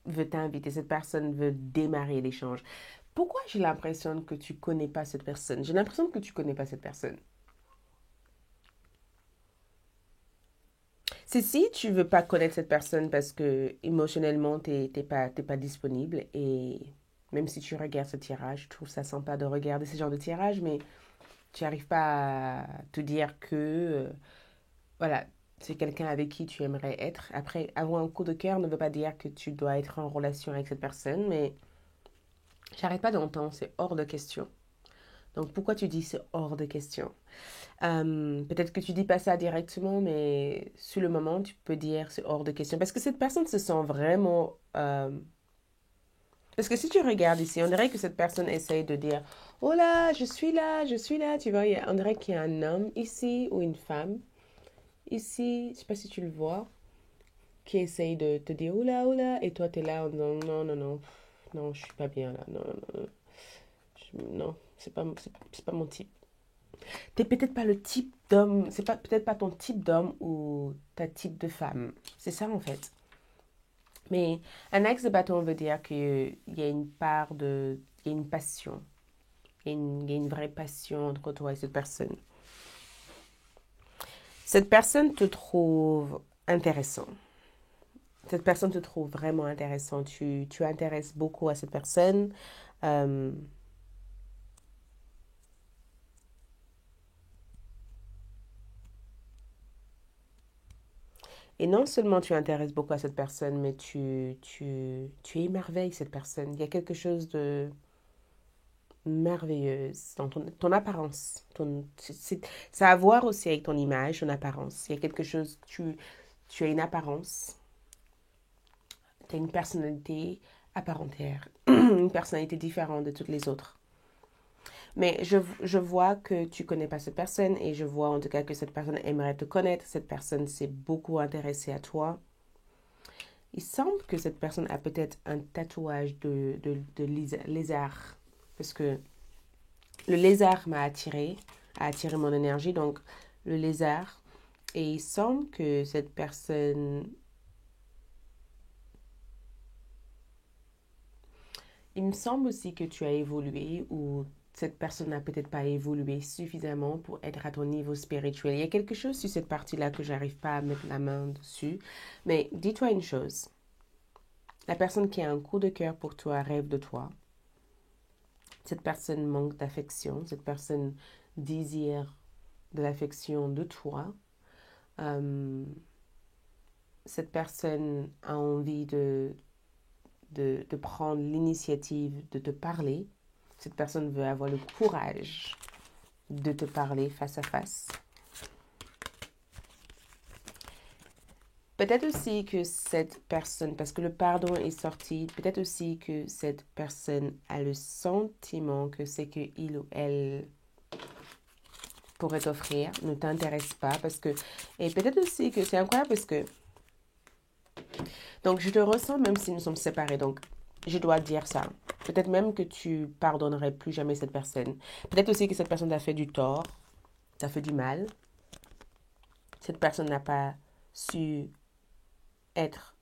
veut t'inviter. Cette personne veut démarrer l'échange. Pourquoi j'ai l'impression que tu connais pas cette personne? J'ai l'impression que tu connais pas cette personne. C'est si tu veux pas connaître cette personne parce que émotionnellement t'es pas disponible et même si tu regardes ce tirage, je trouve ça sympa de regarder ce genre de tirage, mais tu n'arrives pas à te dire que voilà, c'est quelqu'un avec qui tu aimerais être. Après, avoir un coup de cœur ne veut pas dire que tu dois être en relation avec cette personne, mais j'arrête pas d'entendre, c'est hors de question. Donc pourquoi tu dis c'est hors de question? Peut-être que tu dis pas ça directement, mais sur le moment, tu peux dire c'est hors de question. Parce que cette personne se sent vraiment... Parce que si tu regardes ici, on dirait que cette personne essaye de dire, oh là, je suis là, tu vois, on dirait qu'il y a un homme ici ou une femme ici, je sais pas si tu le vois, qui essaye de te dire, oh là, et toi, tu es là en disant, non, non, non, non, je suis pas bien là, non, non, non, non, c'est pas mon type. T'es peut-être pas le type d'homme, c'est pas peut-être pas ton type d'homme ou ta type de femme. C'est ça en fait. Mais un axe de bâton veut dire qu'il y a une part de, il y a une passion, il y a une vraie passion entre toi et cette personne. Cette personne te trouve intéressant. Cette personne te trouve vraiment intéressant. Tu intéresses beaucoup à cette personne. Euh, et non seulement tu intéresses beaucoup à cette personne, mais tu émerveilles cette personne. Il y a quelque chose de merveilleuse dans ton apparence. Ça a à voir aussi avec ton image, ton apparence. Il y a quelque chose, tu as une apparence, tu as une personnalité à part entière, une personnalité différente de toutes les autres. Mais je vois que tu connais pas cette personne et je vois en tout cas que cette personne aimerait te connaître. Cette personne s'est beaucoup intéressée à toi. Il semble que cette personne a peut-être un tatouage de lézard. Parce que le lézard a attiré mon énergie. Donc, le lézard. Et il semble que cette personne... Il me semble aussi que tu as évolué ou cette personne n'a peut-être pas évolué suffisamment pour être à ton niveau spirituel. Il y a quelque chose sur cette partie-là que j'arrive pas à mettre la main dessus. Mais dis-toi une chose. La personne qui a un coup de cœur pour toi rêve de toi. Cette personne manque d'affection. Cette personne désire de l'affection de toi. Cette personne a envie de prendre l'initiative de te parler. Cette personne veut avoir le courage de te parler face à face. Peut-être aussi que cette personne, parce que le pardon est sorti, peut-être aussi que cette personne a le sentiment que ce qu'il ou elle pourrait t'offrir ne t'intéresse pas. Et peut-être aussi que c'est incroyable parce que... Donc, je te ressens même si nous sommes séparés. Donc, je dois dire ça. Peut-être même que tu pardonnerais plus jamais cette personne. Peut-être aussi que cette personne t'a fait du tort, t'a fait du mal. Cette personne n'a pas su être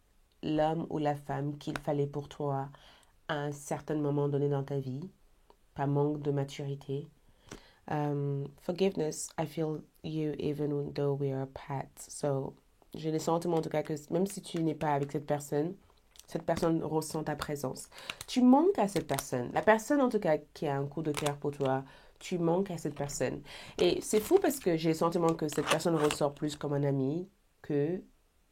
l'homme ou la femme qu'il fallait pour toi à un certain moment donné dans ta vie. Par manque de maturité. Forgiveness, I feel you even though we are apart. So, j'ai le sentiment en tout cas que même si tu n'es pas avec cette personne ressent ta présence. Tu manques à cette personne. La personne en tout cas qui a un coup de cœur pour toi, tu manques à cette personne. Et c'est fou parce que j'ai le sentiment que cette personne ressort plus comme un ami que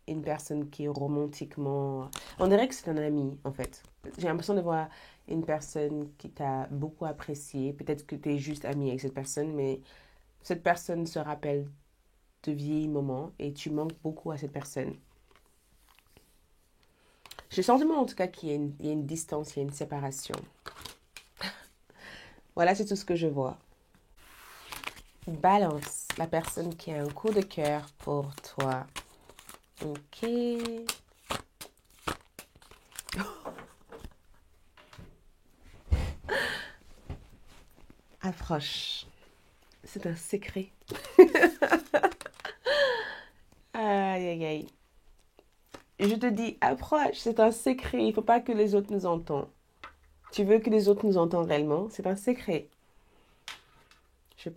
une personne qui est romantiquement... On dirait que c'est un ami en fait. J'ai l'impression de voir une personne qui t'a beaucoup apprécié. Peut-être que tu es juste ami avec cette personne, mais cette personne se rappelle de vieilles moments et tu manques beaucoup à cette personne. J'ai le sentiment en tout cas qu'il y a une distance, il y a une séparation. Voilà, c'est tout ce que je vois. Balance, la personne qui a un coup de cœur pour toi. Ok. Approche. C'est un secret. Aïe, aïe, aïe. Je te dis, approche, c'est un secret. Il ne faut pas que les autres nous entendent. Tu veux que les autres nous entendent réellement? C'est un secret. Je ne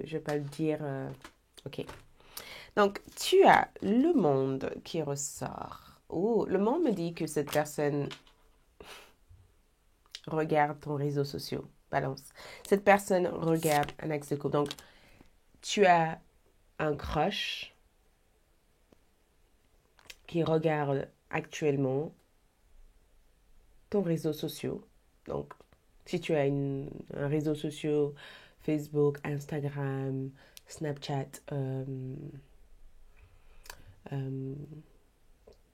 vais pas le dire. Ok. Donc, tu as le monde qui ressort. Oh, le monde me dit que cette personne regarde ton réseau social. Balance. Cette personne regarde un ex de couple. Donc, tu as un crush qui regarde actuellement ton réseau social. Donc, si tu as un réseau social, Facebook, Instagram, Snapchat,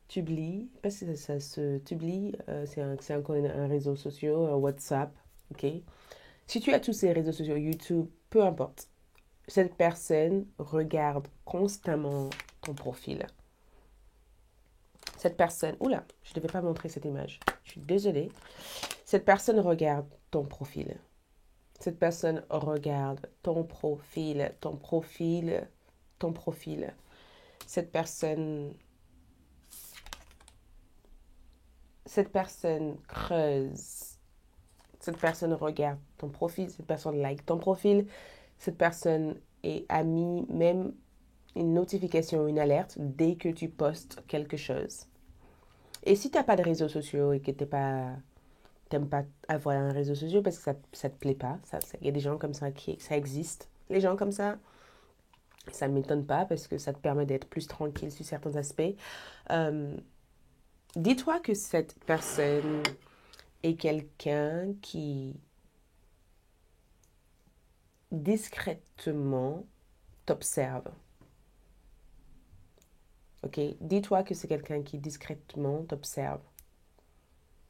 Tubli, parce que ça se Tubli, c'est encore un réseau social, un WhatsApp, ok. Si tu as tous ces réseaux sociaux, YouTube, peu importe, cette personne regarde constamment ton profil. Cette personne, oula, je ne devais pas montrer cette image, je suis désolée. Cette personne regarde ton profil. Cette personne regarde ton profil, ton profil, ton profil. Cette personne creuse. Cette personne regarde ton profil, cette personne like ton profil. Cette personne a mis même une notification, une alerte dès que tu postes quelque chose. Et si tu n'as pas de réseaux sociaux et que tu n'aimes pas avoir un réseau social parce que ça ne te plaît pas, il y a des gens comme ça ça existe. Les gens comme ça ne m'étonne pas parce que ça te permet d'être plus tranquille sur certains aspects. Dis-toi que cette personne est quelqu'un qui discrètement t'observe. Ok? Dis-toi que c'est quelqu'un qui discrètement t'observe.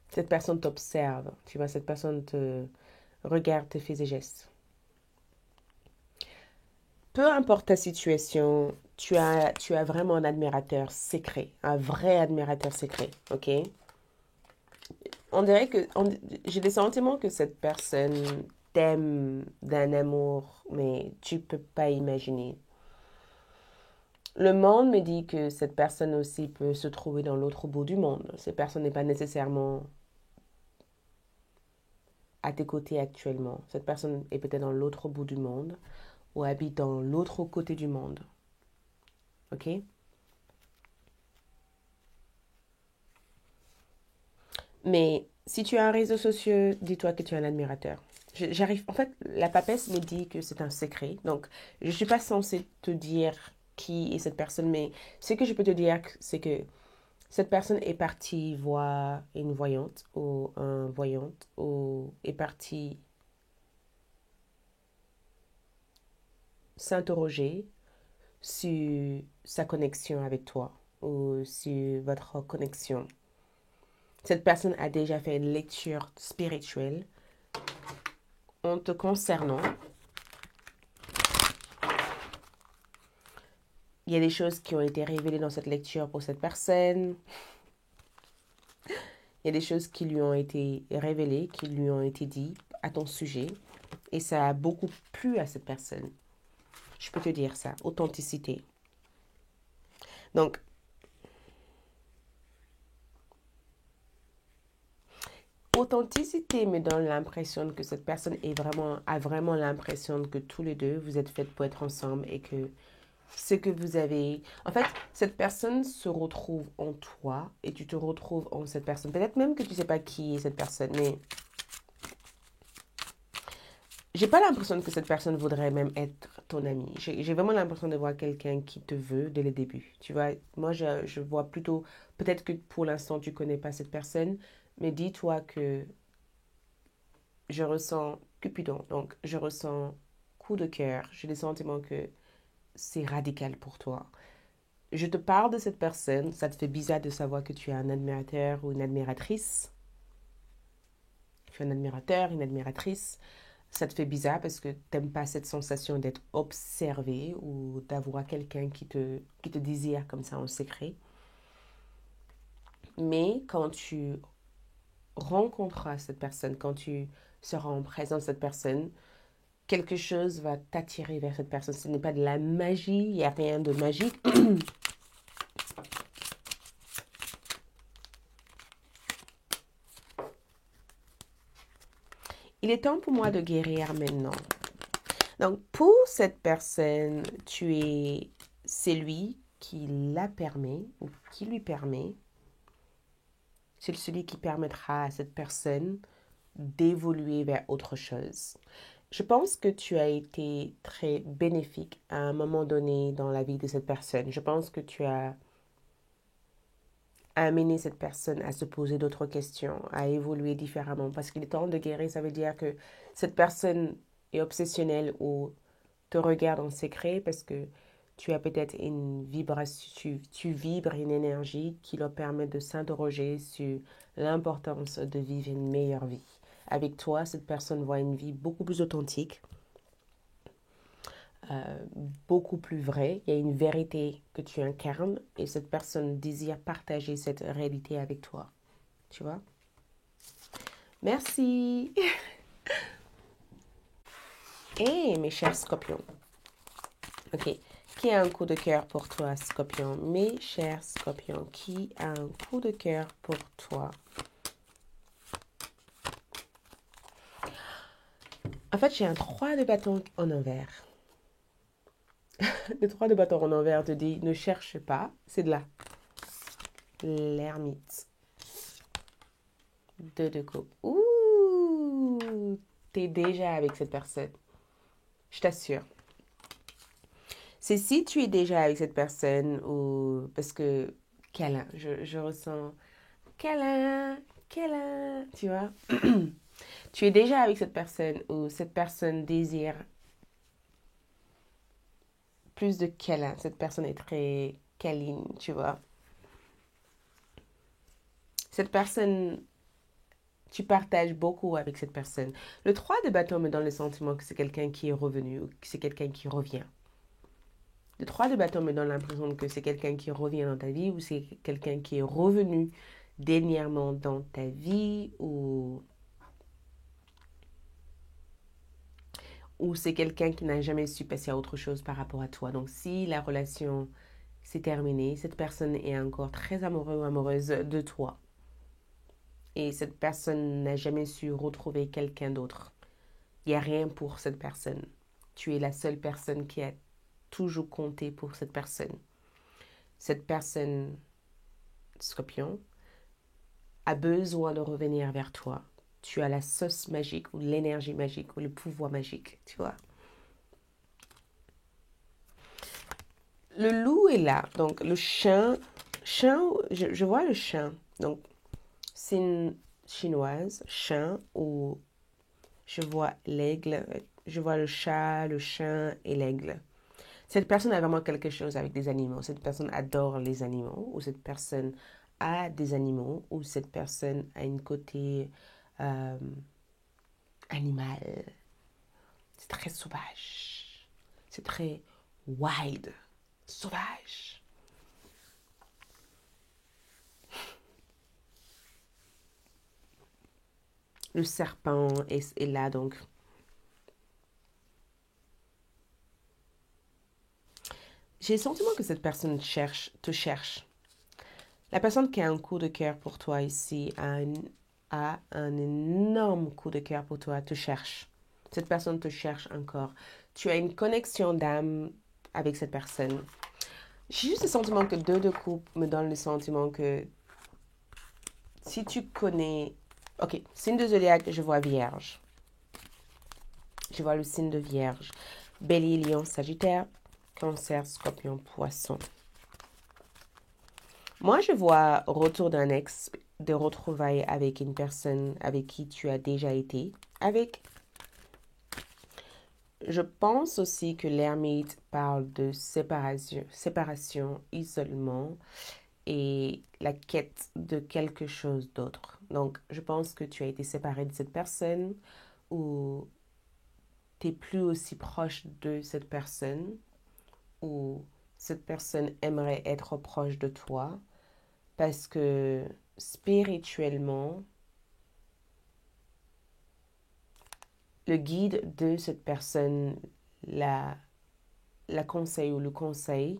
Cette personne t'observe. Tu vois, cette personne te regarde tes faits et gestes. Peu importe ta situation, tu as vraiment un admirateur secret. Un vrai admirateur secret. Ok? On dirait que... J'ai le sentiment que cette personne t'aime d'un amour, mais tu peux pas imaginer. Le monde me dit que cette personne aussi peut se trouver dans l'autre bout du monde. Cette personne n'est pas nécessairement à tes côtés actuellement. Cette personne est peut-être dans l'autre bout du monde ou habite dans l'autre côté du monde. Ok? Mais si tu as un réseau social, dis-toi que tu es un admirateur. J'arrive. En fait, la papesse me dit que c'est un secret. Donc, je ne suis pas censée te dire qui est cette personne, mais ce que je peux te dire, c'est que cette personne est partie voir une voyante ou un voyante ou est partie s'interroger sur sa connexion avec toi ou sur votre connexion. Cette personne a déjà fait une lecture spirituelle en te concernant. Il y a des choses qui ont été révélées dans cette lecture pour cette personne. Il y a des choses qui lui ont été révélées, qui lui ont été dites à ton sujet. Et ça a beaucoup plu à cette personne. Je peux te dire ça, authenticité. Donc, authenticité me donne l'impression que cette personne a vraiment l'impression que tous les deux, vous êtes faits pour être ensemble et que ce que vous avez... En fait, cette personne se retrouve en toi et tu te retrouves en cette personne. Peut-être même que tu ne sais pas qui est cette personne, mais j'ai pas l'impression que cette personne voudrait même être ton ami. J'ai vraiment l'impression de voir quelqu'un qui te veut dès le début. Tu vois, moi, je vois plutôt... Peut-être que pour l'instant, tu connais pas cette personne, mais dis-toi que je ressens Cupidon. Donc, je ressens coup de cœur. J'ai le sentiment que c'est radical pour toi. Je te parle de cette personne, ça te fait bizarre de savoir que tu es un admirateur ou une admiratrice. Tu es un admirateur, une admiratrice. Ça te fait bizarre parce que tu n'aimes pas cette sensation d'être observé ou d'avoir quelqu'un qui te désire comme ça en secret. Mais quand tu rencontreras cette personne, quand tu seras en présence de cette personne, quelque chose va t'attirer vers cette personne. Ce n'est pas de la magie, il n'y a rien de magique. Il est temps pour moi de guérir maintenant. Donc, pour cette personne, tu es celui qui la permet ou qui lui permet. C'est celui qui permettra à cette personne d'évoluer vers autre chose. Je pense que tu as été très bénéfique à un moment donné dans la vie de cette personne. Je pense que tu as amené cette personne à se poser d'autres questions, à évoluer différemment. Parce qu'il est temps de guérir, ça veut dire que cette personne est obsessionnelle ou te regarde en secret parce que tu as peut-être une vibration, tu vibres une énergie qui leur permet de s'interroger sur l'importance de vivre une meilleure vie. Avec toi, cette personne voit une vie beaucoup plus authentique, beaucoup plus vraie. Il y a une vérité que tu incarnes et cette personne désire partager cette réalité avec toi. Tu vois? Merci. Et mes chers scorpions. Ok. Qui a un coup de cœur pour toi, Scorpion? Mes chers Scorpions, qui a un coup de cœur pour toi? En fait, j'ai un 3 de bâton en envers. Le 3 de bâton en envers te dit, ne cherche pas, c'est de là. L'ermite. 2 de coupe. Ouh, t'es déjà avec cette personne. Je t'assure. C'est si tu es déjà avec cette personne ou... Parce que, câlin, je ressens... Câlin, câlin, tu vois. Tu es déjà avec cette personne ou cette personne désire plus de câlin. Cette personne est très câline, tu vois. Cette personne, tu partages beaucoup avec cette personne. Le 3 de bâton me donne le sentiment que c'est quelqu'un qui est revenu ou que c'est quelqu'un qui revient. Le 3 de bâton me donne l'impression que c'est quelqu'un qui revient dans ta vie ou c'est quelqu'un qui est revenu dernièrement dans ta vie ou ou c'est quelqu'un qui n'a jamais su passer à autre chose par rapport à toi. Donc, si la relation s'est terminée, cette personne est encore très amoureux ou amoureuse de toi. Et cette personne n'a jamais su retrouver quelqu'un d'autre. Il n'y a rien pour cette personne. Tu es la seule personne qui a toujours compté pour cette personne. Cette personne, Scorpion, a besoin de revenir vers toi. Tu as la sauce magique ou l'énergie magique ou le pouvoir magique, tu vois. Le loup est là. Donc, le chien, je vois le chien. Donc, c'est une chinoise, chien, ou je vois l'aigle, je vois le chat, le chien et l'aigle. Cette personne a vraiment quelque chose avec des animaux. Cette personne adore les animaux, ou cette personne a des animaux, ou cette personne a une côté euh, animal. C'est très sauvage. C'est très wild. Sauvage. Le serpent est là, donc. J'ai le sentiment que cette personne te cherche. La personne qui a un coup de cœur pour toi ici a un énorme coup de cœur pour toi, te cherche. Cette personne te cherche encore. Tu as une connexion d'âme avec cette personne. J'ai juste le sentiment que deux de coupe me donne le sentiment que si tu connais... Ok, signe de zodiaque, je vois Vierge. Je vois le signe de Vierge. Bélier, Lion, Sagittaire, Cancer, Scorpion, Poisson. Moi, je vois retour d'un ex, de retrouvailles avec une personne avec qui tu as déjà été. Je pense aussi que l'ermite parle de séparation, isolement et la quête de quelque chose d'autre. Donc, je pense que tu as été séparé de cette personne ou tu n'es plus aussi proche de cette personne ou cette personne aimerait être proche de toi parce que spirituellement, le guide de cette personne la, la conseille ou le conseil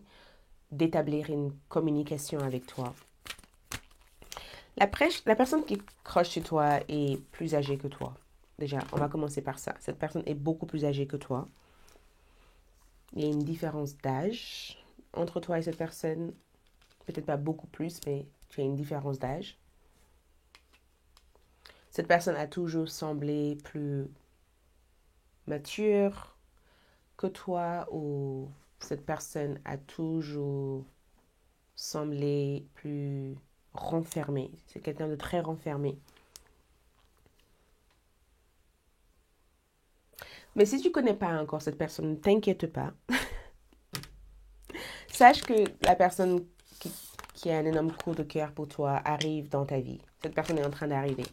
d'établir une communication avec toi. La personne qui croche chez toi est plus âgée que toi. Déjà, on va commencer par ça. Cette personne est beaucoup plus âgée que toi. Il y a une différence d'âge entre toi et cette personne. Peut-être pas beaucoup plus, mais tu as une différence d'âge. Cette personne a toujours semblé plus mature que toi ou cette personne a toujours semblé plus renfermée. C'est quelqu'un de très renfermé. Mais si tu ne connais pas encore cette personne, ne t'inquiète pas. Sache que la personne qui a un énorme coup de cœur pour toi arrive dans ta vie. Cette personne est en train d'arriver.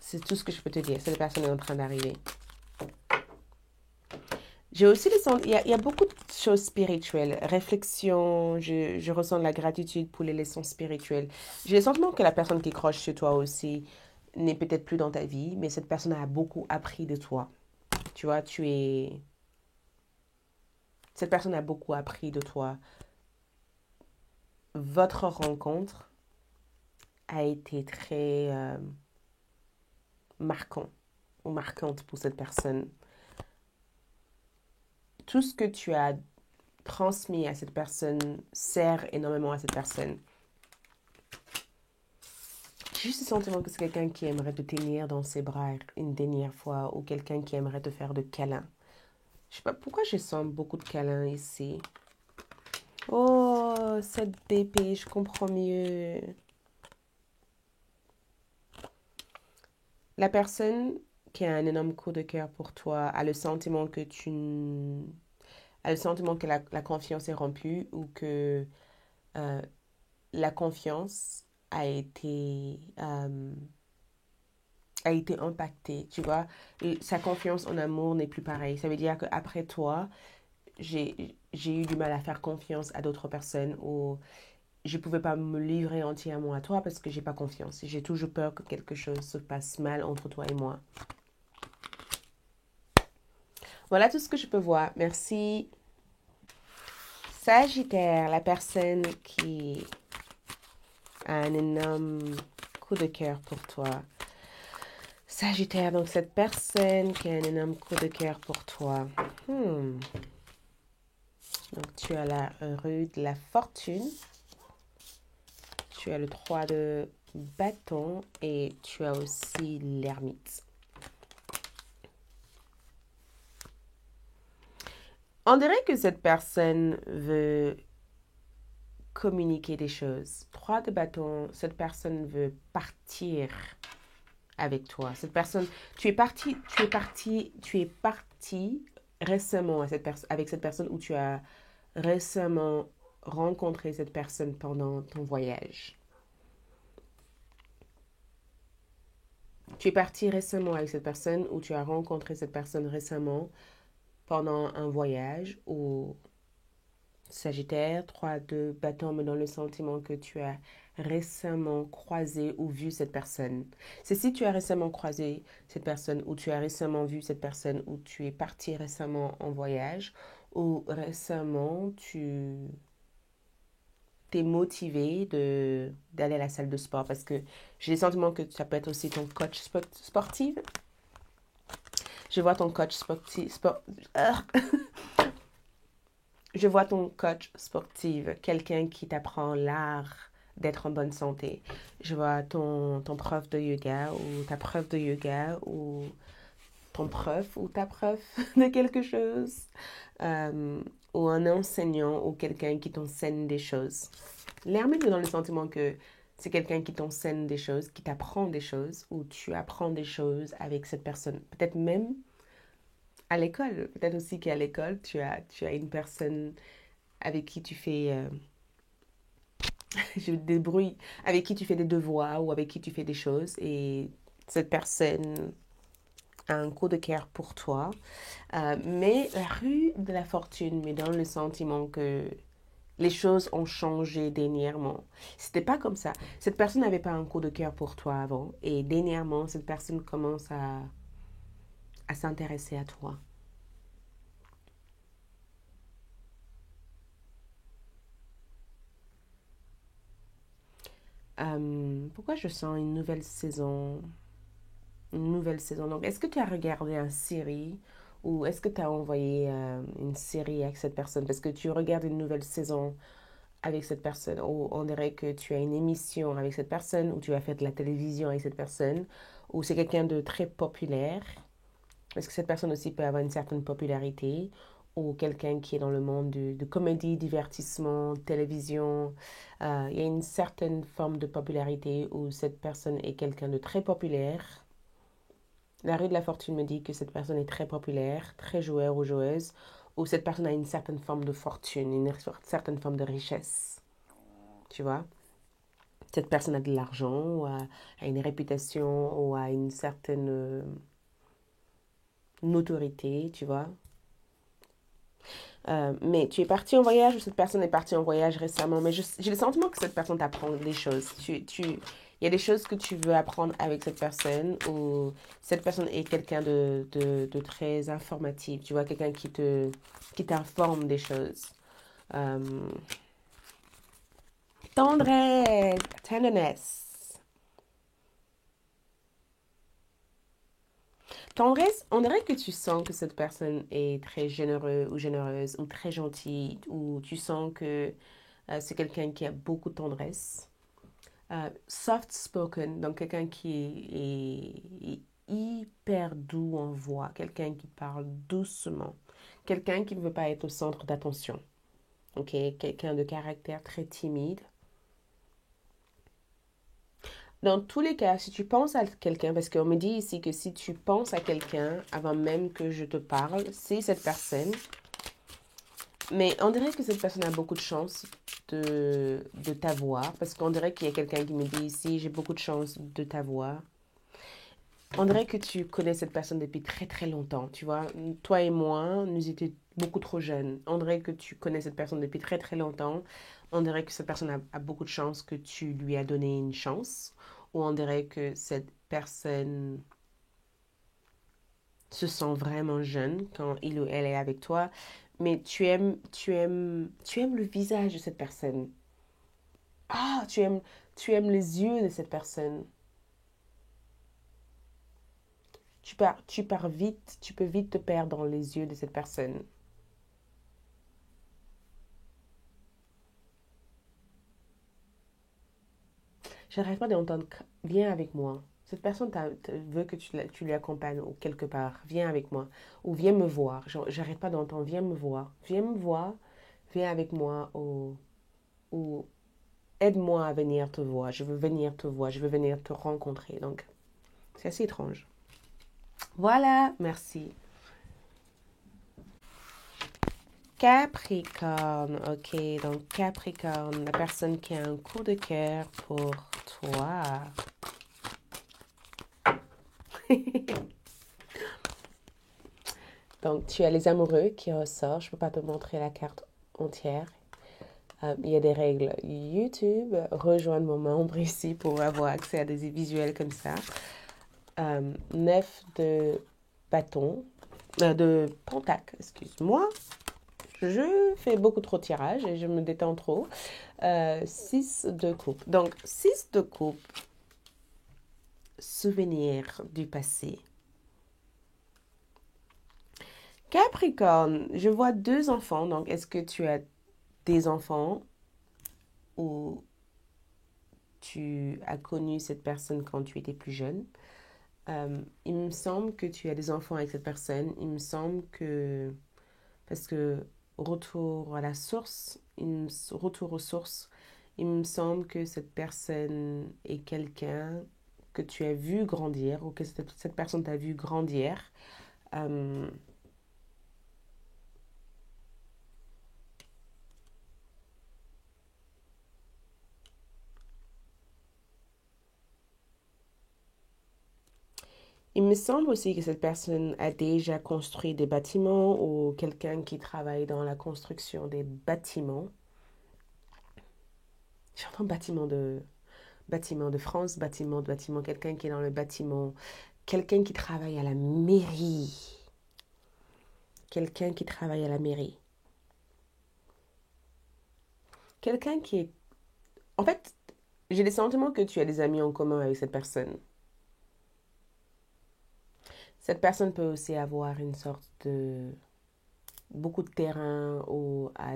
C'est tout ce que je peux te dire. Cette personne est en train d'arriver. J'ai aussi le sens, il y a beaucoup de choses spirituelles, réflexion, je ressens de la gratitude pour les leçons spirituelles. J'ai le sentiment que la personne qui croche chez toi aussi n'est peut-être plus dans ta vie, mais cette personne a beaucoup appris de toi. Tu vois, cette personne a beaucoup appris de toi. Votre rencontre a été très marquant ou marquante pour cette personne. Tout ce que tu as transmis à cette personne sert énormément à cette personne. J'ai juste le sentiment que c'est quelqu'un qui aimerait te tenir dans ses bras une dernière fois ou quelqu'un qui aimerait te faire de câlins. Je sais pas pourquoi je sens beaucoup de câlins ici. Oh, cette d'épée, je comprends mieux. La personne qui a un énorme coup de cœur pour toi a le sentiment que a le sentiment que la confiance est rompue ou que euh, la confiance a été impactée, tu vois. Et sa confiance en amour n'est plus pareille. Ça veut dire qu'après toi, j'ai eu du mal à faire confiance à d'autres personnes ou je ne pouvais pas me livrer entièrement à toi parce que j'ai pas confiance. J'ai toujours peur que quelque chose se passe mal entre toi et moi. Voilà tout ce que je peux voir. Merci. Sagittaire, la personne qui a un énorme coup de cœur pour toi. Sagittaire, donc cette personne qui a un énorme coup de cœur pour toi. Donc tu as la rue de la fortune. Tu as le 3 de bâton et tu as aussi l'ermite. On dirait que cette personne veut communiquer des choses. 3 de bâton, cette personne veut partir avec toi. Cette personne, tu es parti récemment avec cette personne ou tu as récemment rencontré cette personne pendant ton voyage. Tu es parti récemment avec cette personne ou tu as rencontré cette personne récemment pendant un voyage ou Sagittaire, 3 de bâton me donne le sentiment que tu as récemment croisé ou vu cette personne. C'est si tu as récemment croisé cette personne ou tu as récemment vu cette personne ou tu es parti récemment en voyage ou récemment tu t'es motivé d'aller à la salle de sport parce que j'ai le sentiment que ça peut être aussi ton coach sportif. Je vois ton coach sportif. Je vois ton coach sportif, quelqu'un qui t'apprend l'art d'être en bonne santé. Je vois ton prof de yoga ou ta prof de yoga ou ton prof ou ta prof de quelque chose. Ou un enseignant ou quelqu'un qui t'enseigne des choses. L'ermite me donne le sentiment que c'est quelqu'un qui t'enseigne des choses, qui t'apprend des choses ou tu apprends des choses avec cette personne. Peut-être même à l'école. Peut-être aussi qu'à l'école, tu as une personne avec qui tu fais je débrouille, avec qui tu fais des devoirs ou avec qui tu fais des choses et cette personne a un coup de cœur pour toi. Mais la rue de la fortune me donne le sentiment que les choses ont changé dernièrement. C'était pas comme ça. Cette personne n'avait pas un coup de cœur pour toi avant et dernièrement, cette personne commence à s'intéresser à toi. Pourquoi je sens une nouvelle saison? Une nouvelle saison. Donc, est-ce que tu as regardé une série ou est-ce que tu as envoyé une série avec cette personne? Parce que tu regardes une nouvelle saison avec cette personne ou on dirait que tu as une émission avec cette personne ou tu as fait de la télévision avec cette personne ou c'est quelqu'un de très populaire. Est-ce que cette personne aussi peut avoir une certaine popularité ou quelqu'un qui est dans le monde de comédie, divertissement, télévision? Il y a une certaine forme de popularité où cette personne est quelqu'un de très populaire. La rue de la fortune me dit que cette personne est très populaire, très joueur ou joueuse, ou cette personne a une certaine forme de fortune, une certaine forme de richesse. Tu vois? Cette personne a de l'argent, ou a une réputation, ou a une certaine notoriété, tu vois? Mais tu es parti en voyage ou cette personne est partie en voyage récemment, mais j'ai le sentiment que cette personne t'apprend des choses. Il y a des choses que tu veux apprendre avec cette personne ou cette personne est quelqu'un de très informatif, tu vois, quelqu'un qui t'informe des choses. Euh, Tendresse, tenderness. Tendresse, on dirait que tu sens que cette personne est très généreux ou généreuse ou très gentille ou tu sens que c'est quelqu'un qui a beaucoup de tendresse. Soft spoken, donc quelqu'un qui est hyper doux en voix, quelqu'un qui parle doucement, quelqu'un qui ne veut pas être au centre d'attention. Ok, quelqu'un de caractère très timide. Dans tous les cas, si tu penses à quelqu'un, parce qu'on me dit ici que si tu penses à quelqu'un avant même que je te parle, c'est cette personne. Mais on dirait que cette personne a beaucoup de chance de t'avoir, parce qu'on dirait qu'il y a quelqu'un qui me dit ici, j'ai beaucoup de chance de t'avoir. On dirait que tu connais cette personne depuis très très longtemps, tu vois. Toi et moi, nous étions beaucoup trop jeunes. On dirait que tu connais cette personne depuis très très longtemps. On dirait que cette personne a beaucoup de chance que tu lui as donné une chance. Ou on dirait que cette personne se sent vraiment jeune quand il ou elle est avec toi, mais tu aimes le visage de cette personne. Ah, tu aimes les yeux de cette personne. Tu pars vite, tu peux vite te perdre dans les yeux de cette personne. J'arrête pas d'entendre, viens avec moi. Cette personne veut que tu lui accompagnes ou quelque part. Viens avec moi. Ou viens me voir. J'arrête pas d'entendre, viens me voir. Viens me voir. Viens avec moi. Ou aide-moi à venir te voir. Je veux venir te voir. Je veux venir te rencontrer. Donc, c'est assez étrange. Voilà, merci. Capricorne, ok, donc Capricorne, la personne qui a un coup de cœur pour toi. Donc, tu as les amoureux qui ressortent. Je ne peux pas te montrer la carte entière. Il y a des règles YouTube. Rejoins mon membre ici pour avoir accès à des visuels comme ça. 9 de bâton, de pentacle, excuse-moi. Je fais beaucoup trop de tirage et je me détends trop. 6 de coupe. Donc, 6 de coupe, souvenir du passé. Capricorne, je vois 2 enfants. Donc, est-ce que tu as des enfants ou tu as connu cette personne quand tu étais plus jeune? Il me semble que tu as des enfants avec cette personne. Il me semble que... Parce que retour à la source, retour aux sources, il me semble que cette personne est quelqu'un que tu as vu grandir ou que cette personne t'a vu grandir. Euh, il me semble aussi que cette personne a déjà construit des bâtiments ou quelqu'un qui travaille dans la construction des bâtiments. J'entends bâtiment de France, bâtiment, quelqu'un qui est dans le bâtiment, quelqu'un qui travaille à la mairie. Quelqu'un qui travaille à la mairie. Quelqu'un qui est... En fait, j'ai le sentiment que tu as des amis en commun avec cette personne. Cette personne peut aussi avoir une sorte de... beaucoup de terrain ou à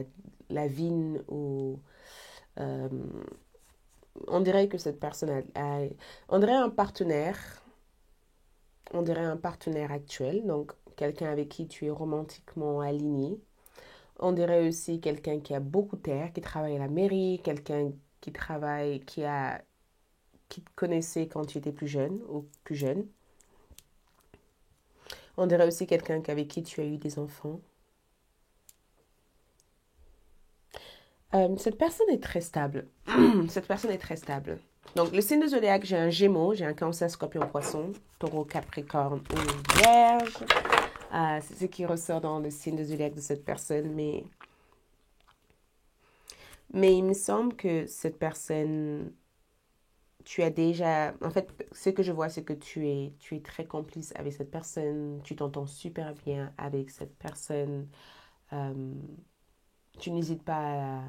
la vigne ou... euh, on dirait que cette personne on dirait un partenaire. On dirait un partenaire actuel. Donc, quelqu'un avec qui tu es romantiquement aligné. On dirait aussi quelqu'un qui a beaucoup de terre, qui travaille à la mairie, quelqu'un qui travaille, qui te connaissait quand tu étais plus jeune ou plus jeune. On dirait aussi quelqu'un avec qui tu as eu des enfants. Cette personne est très stable. Cette personne est très stable. Donc, le signe de zodiaque, j'ai un Gémeaux, j'ai un Cancer, Scorpion, Poisson, Taureau, Capricorne ou Vierge. C'est ce qui ressort dans le signe de zodiaque de cette personne, mais il me semble que cette personne, tu as déjà... En fait, ce que je vois, c'est que tu es très complice avec cette personne, tu t'entends super bien avec cette personne, euh, tu n'hésites pas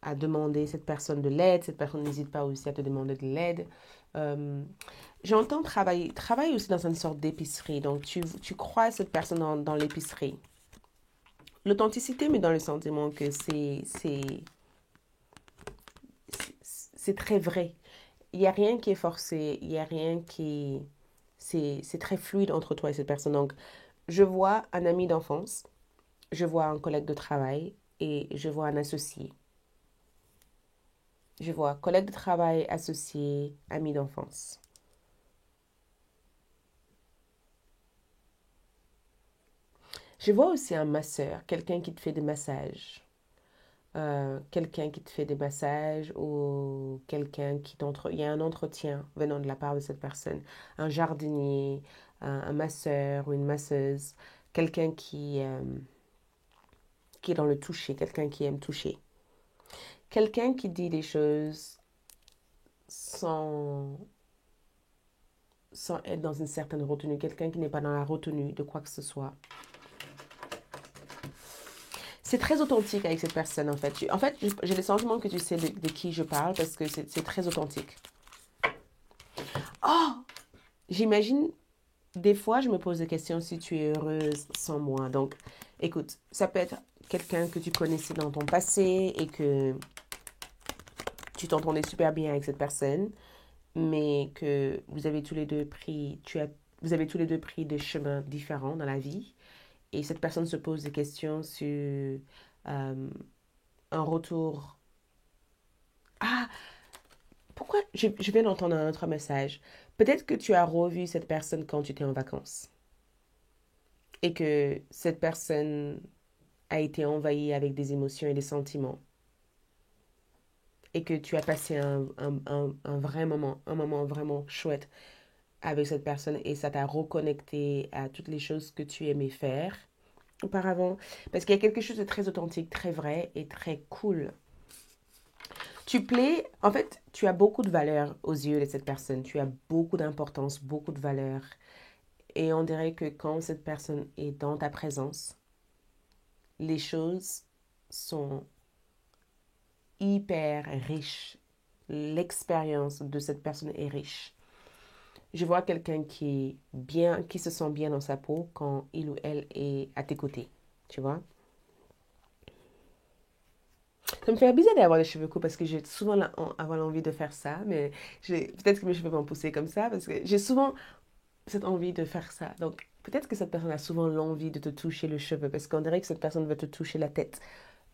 à demander cette personne de l'aide, cette personne n'hésite pas aussi à te demander de l'aide. Euh, J'entends travailler aussi dans une sorte d'épicerie, donc tu crois cette personne dans l'épicerie. L'authenticité, mais dans le sentiment que c'est très vrai. Il n'y a rien qui est forcé, il n'y a rien qui... C'est très fluide entre toi et cette personne. Donc, je vois un ami d'enfance, je vois un collègue de travail et je vois un associé. Je vois collègue de travail, associé, ami d'enfance. Je vois aussi un masseur, quelqu'un qui te fait des massages. Quelqu'un qui te fait des massages ou quelqu'un qui il y a un entretien venant de la part de cette personne, un jardinier, un masseur ou une masseuse, quelqu'un qui est dans le toucher, quelqu'un qui aime toucher, quelqu'un qui dit des choses sans, sans être dans une certaine retenue, quelqu'un qui n'est pas dans la retenue de quoi que ce soit. C'est très authentique avec cette personne, en fait. J'ai le sentiment que tu sais de qui je parle parce que c'est très authentique. Oh! J'imagine, des fois, je me pose des questions si tu es heureuse sans moi. Donc, écoute, ça peut être quelqu'un que tu connaissais dans ton passé et que tu t'entendais super bien avec cette personne, mais que vous avez tous les deux pris, vous avez tous les deux pris des chemins différents dans la vie. Et cette personne se pose des questions sur un retour. Ah, pourquoi je viens d'entendre un autre message. Peut-être que tu as revu cette personne quand tu étais en vacances. Et que cette personne a été envahie avec des émotions et des sentiments. Et que tu as passé un vrai moment, un moment vraiment chouette avec cette personne et ça t'a reconnecté à toutes les choses que tu aimais faire auparavant. Parce qu'il y a quelque chose de très authentique, très vrai et très cool. Tu plais, en fait, tu as beaucoup de valeur aux yeux de cette personne. Tu as beaucoup d'importance, beaucoup de valeur. Et on dirait que quand cette personne est dans ta présence, les choses sont hyper riches. L'expérience de cette personne est riche. Je vois quelqu'un qui est bien, qui se sent bien dans sa peau quand il ou elle est à tes côtés. Tu vois? Ça me fait bizarre d'avoir les cheveux courts parce que j'ai souvent avoir l'envie de faire ça, mais peut-être que mes cheveux vont pousser comme ça parce que j'ai souvent cette envie de faire ça. Donc peut-être que cette personne a souvent l'envie de te toucher le cheveu parce qu'on dirait que cette personne veut te toucher la tête,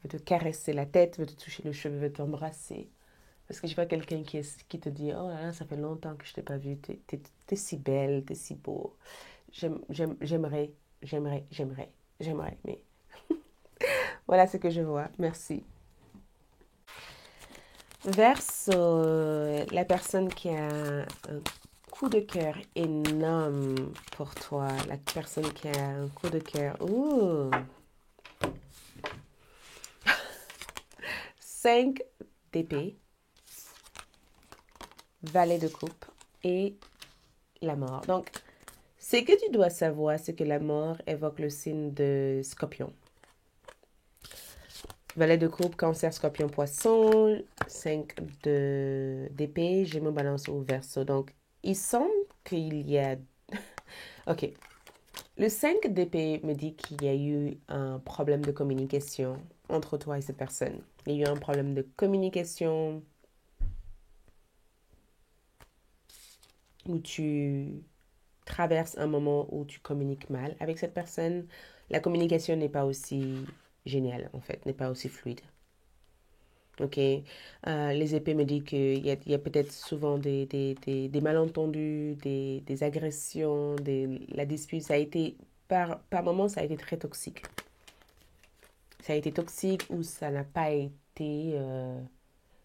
veut te caresser la tête, veut te toucher le cheveu, veut t'embrasser. Parce que je vois quelqu'un qui te dit, oh là là, ça fait longtemps que je t'ai pas vu, t'es si belle, t'es si beau. J'aimerais, mais voilà ce que je vois. Merci. Verso, la personne qui a un coup de cœur énorme pour toi, la personne qui a un coup de cœur. Ouh. 5 d'épée, valet de coupe et la mort. Donc, ce que tu dois savoir, c'est que la mort évoque le signe de Scorpion. Valet de coupe, cancer, scorpion, poisson. 5 d'épée, gémeaux, balance au verso. Donc, il semble qu'il y a... Ok. Le 5 d'épée me dit qu'il y a eu un problème de communication entre toi et cette personne. Il y a eu un problème de communication où tu traverses un moment où tu communiques mal avec cette personne. La communication n'est pas aussi géniale, en fait, n'est pas aussi fluide. Ok, les épées me disent qu'il y a peut-être souvent des malentendus, des agressions, la dispute. Ça a été, par moments, ça a été très toxique. Ça a été toxique ou ça n'a pas été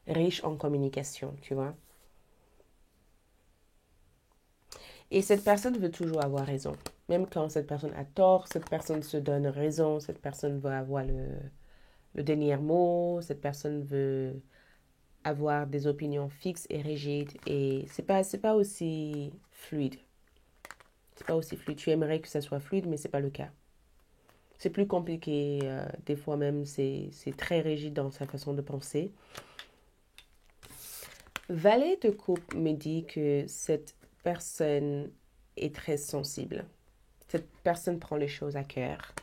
riche en communication, tu vois. Et cette personne veut toujours avoir raison. Même quand cette personne a tort, cette personne se donne raison, cette personne veut avoir le dernier mot, cette personne veut avoir des opinions fixes et rigides et c'est pas aussi fluide. C'est pas aussi fluide. Tu aimerais que ça soit fluide, mais c'est pas le cas. C'est plus compliqué. Des fois même, c'est très rigide dans sa façon de penser. Valet de coupe me dit que cette personne est très sensible. Cette personne prend les choses à cœur.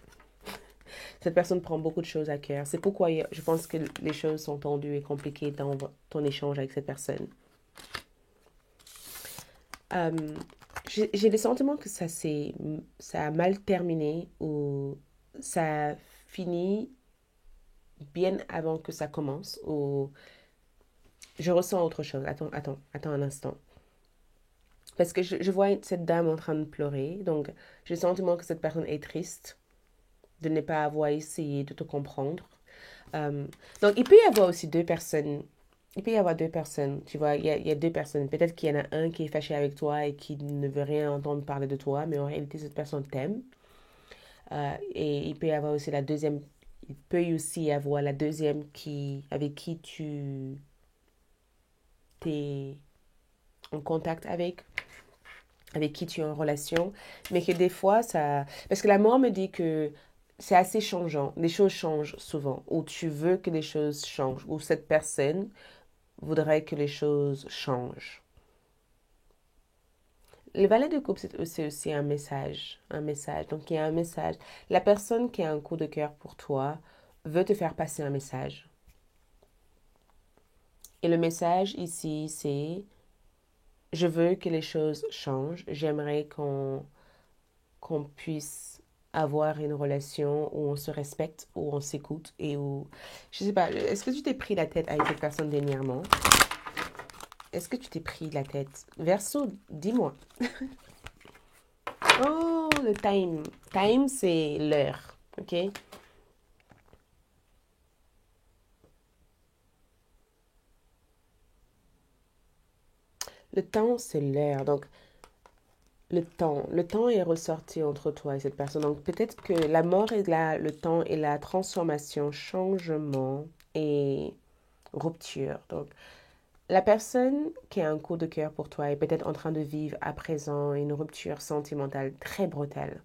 Cette personne prend beaucoup de choses à cœur. C'est pourquoi je pense que les choses sont tendues et compliquées dans ton échange avec cette personne. J'ai le sentiment que ça a mal terminé ou ça a fini bien avant que ça commence ou je ressens autre chose. Attends un instant. Parce que je vois cette dame en train de pleurer. Donc, j'ai le sentiment que cette personne est triste de ne pas avoir essayé de te comprendre. Donc, il peut y avoir aussi deux personnes. Il peut y avoir deux personnes. Tu vois, il y a deux personnes. Peut-être qu'il y en a un qui est fâché avec toi et qui ne veut rien entendre parler de toi, mais en réalité, cette personne t'aime. Et il peut y avoir aussi la deuxième. Il peut aussi y avoir la deuxième avec qui tu es en contact avec. avec qui tu es en relation, mais que des fois, ça... Parce que la mort me dit que c'est assez changeant. Les choses changent souvent, ou tu veux que les choses changent, ou cette personne voudrait que les choses changent. Le valet de coupe, c'est aussi un message. Un message. Donc, il y a un message. La personne qui a un coup de cœur pour toi veut te faire passer un message. Et le message ici, c'est je veux que les choses changent. J'aimerais qu'on puisse avoir une relation où on se respecte, où on s'écoute et où... Je sais pas, est-ce que tu t'es pris la tête avec cette personne dernièrement? Est-ce que tu t'es pris la tête? Verseau, dis-moi. Oh, le time. Time, c'est l'heure, ok? Le temps, c'est l'heure. Donc, le temps est ressorti entre toi et cette personne. Donc, peut-être que la mort est là, le temps est la transformation, changement et rupture. Donc, la personne qui a un coup de cœur pour toi est peut-être en train de vivre à présent une rupture sentimentale très brutale.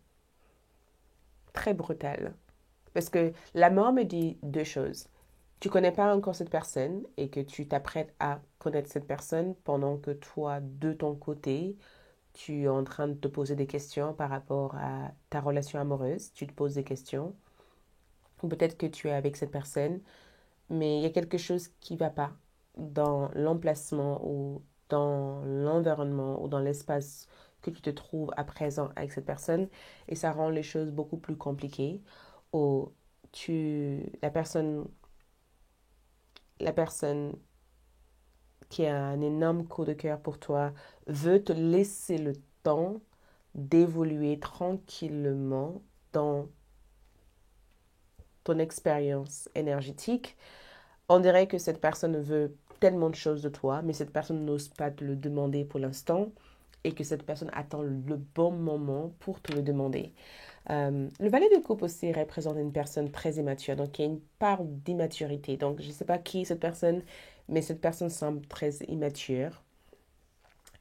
Très brutale. Parce que la mort me dit deux choses. Tu connais pas encore cette personne et que tu t'apprêtes à connaître cette personne pendant que toi, de ton côté, tu es en train de te poser des questions par rapport à ta relation amoureuse. Tu te poses des questions. Ou peut-être que tu es avec cette personne, mais il y a quelque chose qui ne va pas dans l'emplacement ou dans l'environnement ou dans l'espace que tu te trouves à présent avec cette personne et ça rend les choses beaucoup plus compliquées. Ou la personne qui a un énorme coup de cœur pour toi veut te laisser le temps d'évoluer tranquillement dans ton expérience énergétique. On dirait que cette personne veut tellement de choses de toi, mais cette personne n'ose pas te le demander pour l'instant et que cette personne attend le bon moment pour te le demander. Le valet de coupe aussi représente une personne très immature, donc il y a une part d'immaturité. Donc je ne sais pas qui est cette personne, mais cette personne semble très immature.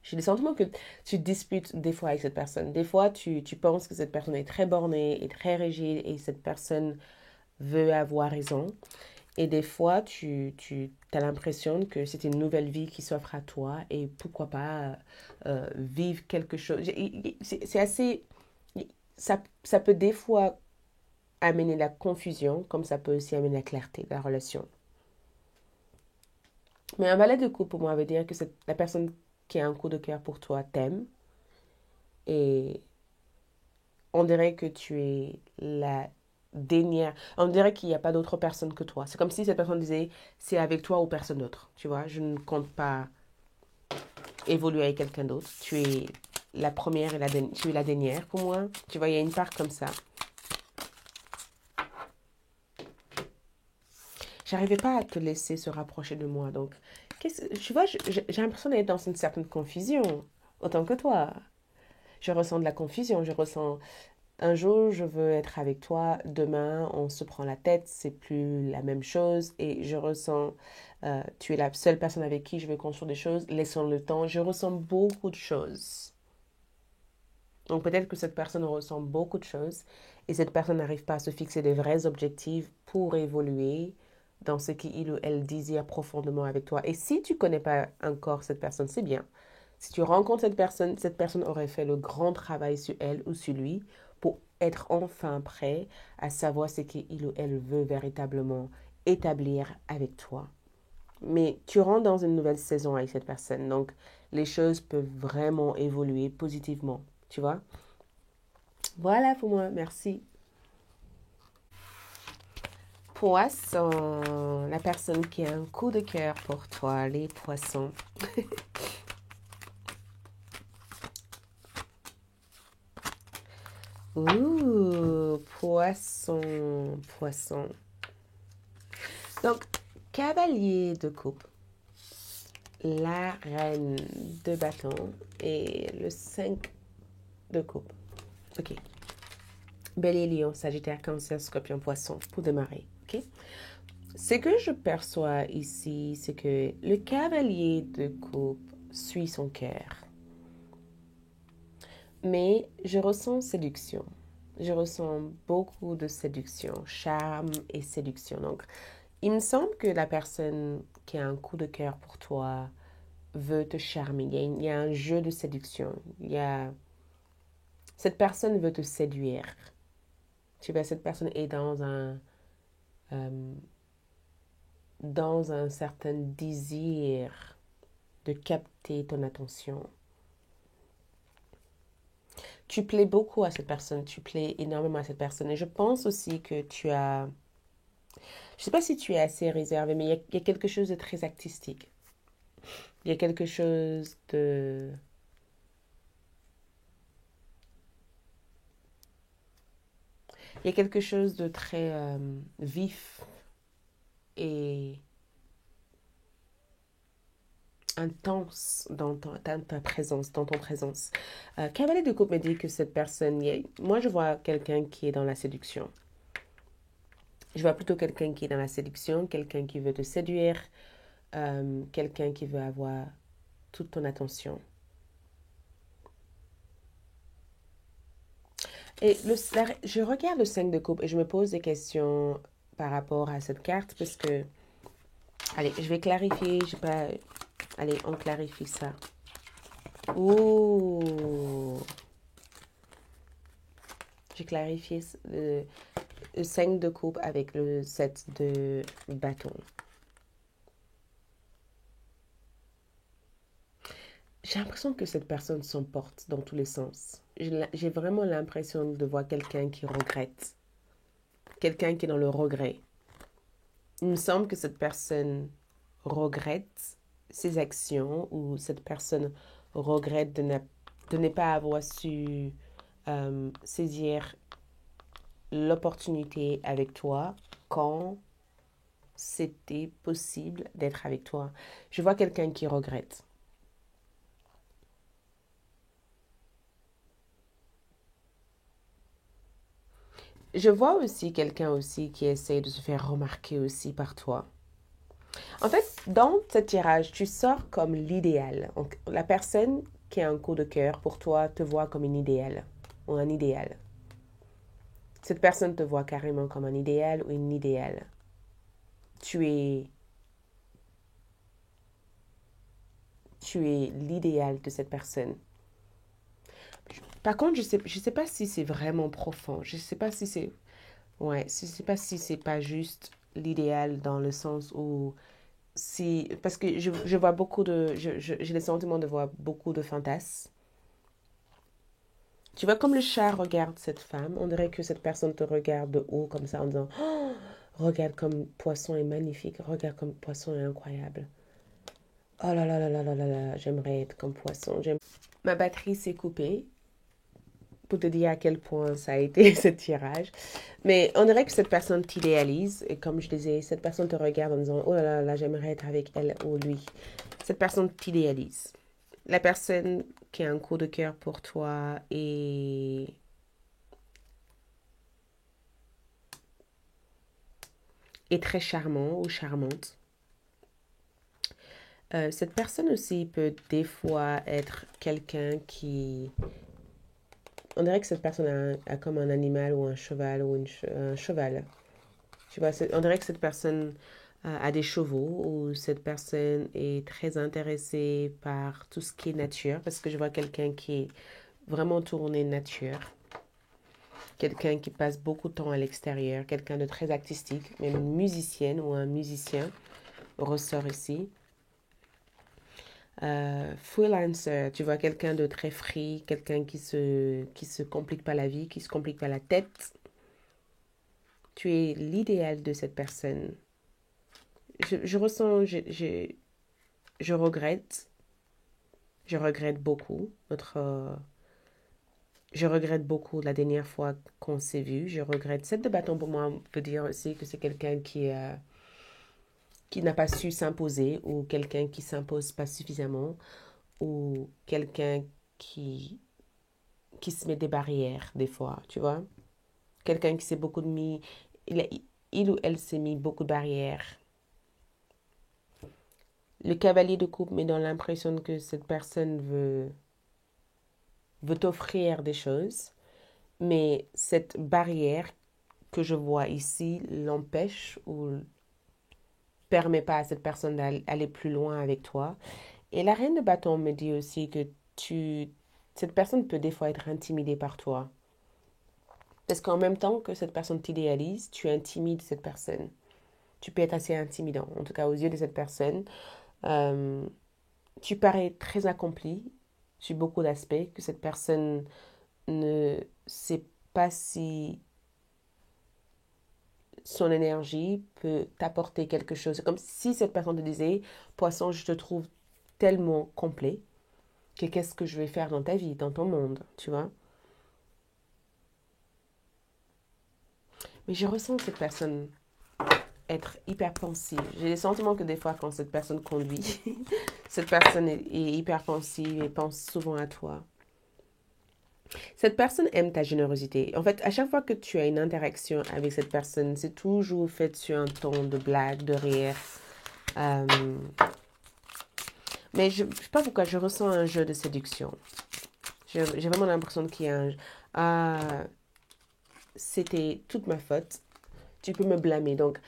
J'ai le sentiment que tu disputes des fois avec cette personne. Des fois, tu penses que cette personne est très bornée et très rigide et cette personne veut avoir raison. Et des fois, tu as l'impression que c'est une nouvelle vie qui s'offre à toi et pourquoi pas vivre quelque chose. C'est assez... Ça peut des fois amener la confusion, comme ça peut aussi amener la clarté de la relation. Mais un valet de coupe, pour moi, veut dire que la personne qui a un coup de cœur pour toi t'aime et on dirait que tu es la dernière. On dirait qu'il n'y a pas d'autre personne que toi. C'est comme si cette personne disait c'est avec toi ou personne d'autre. Tu vois, je ne compte pas évoluer avec quelqu'un d'autre. Tu es la première et tu es la dernière pour moi. Tu vois, il y a une part comme ça. J'arrivais pas à te laisser se rapprocher de moi. Donc, tu vois, j'ai l'impression d'être dans une certaine confusion, autant que toi. Je ressens de la confusion, je ressens un jour je veux être avec toi, demain on se prend la tête, c'est plus la même chose et je ressens, tu es la seule personne avec qui je veux construire des choses, laissons le temps, je ressens beaucoup de choses. Donc peut-être que cette personne ressent beaucoup de choses et cette personne n'arrive pas à se fixer des vrais objectifs pour évoluer dans ce qu'il ou elle désire profondément avec toi. Et si tu ne connais pas encore cette personne, c'est bien. Si tu rencontres cette personne aurait fait le grand travail sur elle ou sur lui pour être enfin prêt à savoir ce qu'il ou elle veut véritablement établir avec toi. Mais tu rentres dans une nouvelle saison avec cette personne, donc les choses peuvent vraiment évoluer positivement, tu vois? Voilà pour moi, merci. Poisson, la personne qui a un coup de cœur pour toi, les poissons. Ouh, poisson, poisson. Donc, cavalier de coupe, la reine de bâton et le 5 de coupe. Ok. Bélier, lion, sagittaire, cancer, scorpion, poisson pour démarrer. Ok. Ce que je perçois ici, c'est que le cavalier de coupe suit son cœur. Mais je ressens séduction. Je ressens beaucoup de séduction, charme et séduction. Donc, il me semble que la personne qui a un coup de cœur pour toi veut te charmer. Il y a un jeu de séduction. Cette personne veut te séduire. Tu vois, cette personne est euh, dans un certain désir de capter ton attention. Tu plais beaucoup à cette personne, tu plais énormément à cette personne. Et je pense aussi que je ne sais pas si tu es assez réservé, mais il y a quelque chose de très artistique. Il y a quelque chose de... Il y a quelque chose de très vif et intense dans ta présence, dans ton présence. Cavalier de coupe me dit que cette personne, moi je vois quelqu'un qui est dans la séduction. Je vois plutôt quelqu'un qui est dans la séduction, quelqu'un qui veut te séduire, quelqu'un qui veut avoir toute ton attention. Et je regarde le 5 de coupe et je me pose des questions par rapport à cette carte parce que, allez, je vais clarifier, je sais pas, allez, on clarifie ça. Ouh, j'ai clarifié le 5 de coupe avec le 7 de bâton. J'ai l'impression que cette personne s'emporte dans tous les sens. J'ai vraiment l'impression de voir quelqu'un qui regrette, quelqu'un qui est dans le regret. Il me semble que cette personne regrette ses actions ou cette personne regrette de ne pas avoir su saisir l'opportunité avec toi quand c'était possible d'être avec toi. Je vois quelqu'un qui regrette. Je vois aussi quelqu'un aussi qui essaie de se faire remarquer aussi par toi. En fait, dans ce tirage, tu sors comme l'idéal. Donc, la personne qui a un coup de cœur pour toi te voit comme une idéal ou un idéal. Cette personne te voit carrément comme un idéal ou une idéale. Tu es, tu es l'idéal de cette personne. Par contre, je sais pas si c'est vraiment profond. Je sais pas si c'est, ouais, je sais pas si c'est pas juste l'idéal dans le sens où si, parce que je vois beaucoup de, j'ai le sentiment de voir beaucoup de fantasmes. Tu vois, comme le chat regarde cette femme, on dirait que cette personne te regarde de haut comme ça en disant, oh, regarde comme poisson est magnifique, regarde comme poisson est incroyable. Oh là là là là là là là, j'aimerais être comme poisson. Ma batterie s'est coupée pour te dire à quel point ça a été ce tirage. Mais on dirait que cette personne t'idéalise. Et comme je disais, cette personne te regarde en disant, oh là là là, j'aimerais être avec elle ou lui. Cette personne t'idéalise. La personne qui a un coup de cœur pour toi est très charmant ou charmante. Cette personne aussi peut des fois être quelqu'un qui... On dirait que cette personne a comme un animal ou un cheval ou un cheval. Tu vois, on dirait que cette personne a des chevaux ou cette personne est très intéressée par tout ce qui est nature parce que je vois quelqu'un qui est vraiment tourné nature. Quelqu'un qui passe beaucoup de temps à l'extérieur, quelqu'un de très artistique, même une musicienne ou un musicien ressort ici. Freelancer, tu vois quelqu'un de très free, quelqu'un qui se complique pas la vie, qui se complique pas la tête. Tu es l'idéal de cette personne. Je ressens, je regrette, je regrette beaucoup je regrette beaucoup la dernière fois qu'on s'est vu. Je regrette. Cette de bâton pour moi veut dire aussi que c'est quelqu'un qui n'a pas su s'imposer ou quelqu'un qui s'impose pas suffisamment ou quelqu'un qui qui se met des barrières des fois, tu vois. Quelqu'un qui s'est beaucoup mis, il ou elle s'est mis beaucoup de barrières. Le cavalier de coupe me donne l'impression que cette personne veut veut t'offrir des choses, mais cette barrière que je vois ici l'empêche ou permet pas à cette personne d'aller plus loin avec toi. Et la reine de bâton me dit aussi que cette personne peut des fois être intimidée par toi. Parce qu'en même temps que cette personne t'idéalise, tu intimides cette personne. Tu peux être assez intimidant, en tout cas aux yeux de cette personne. Euh, Tu parais très accompli sur beaucoup d'aspects, que cette personne ne sait pas si son énergie peut t'apporter quelque chose. C'est comme si cette personne te disait, Poisson, je te trouve tellement complet que qu'est-ce que je vais faire dans ta vie, dans ton monde, tu vois. Mais je ressens que cette personne être hyper pensive. J'ai le sentiment que des fois, quand cette personne conduit, cette personne est hyper pensive et pense souvent à toi. Cette personne aime ta générosité. En fait, à chaque fois que tu as une interaction avec cette personne, c'est toujours fait sur un ton de blague, de rire. Euh, mais je ne sais pas pourquoi, je ressens un jeu de séduction. J'ai vraiment l'impression qu'il y a un... Ah, c'était toute ma faute. Tu peux me blâmer. Donc,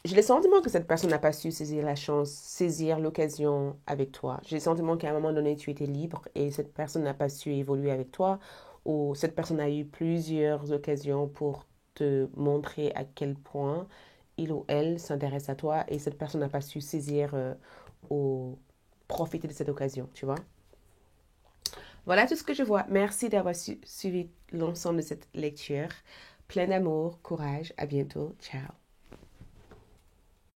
j'ai le sentiment que cette personne n'a pas su saisir la chance, saisir l'occasion avec toi. J'ai le sentiment qu'à un moment donné, tu étais libre et cette personne n'a pas su évoluer avec toi, ou cette personne a eu plusieurs occasions pour te montrer à quel point il ou elle s'intéresse à toi et cette personne n'a pas su saisir ou profiter de cette occasion, tu vois. Voilà tout ce que je vois. Merci d'avoir suivi l'ensemble de cette lecture. Plein d'amour, courage, à bientôt, ciao.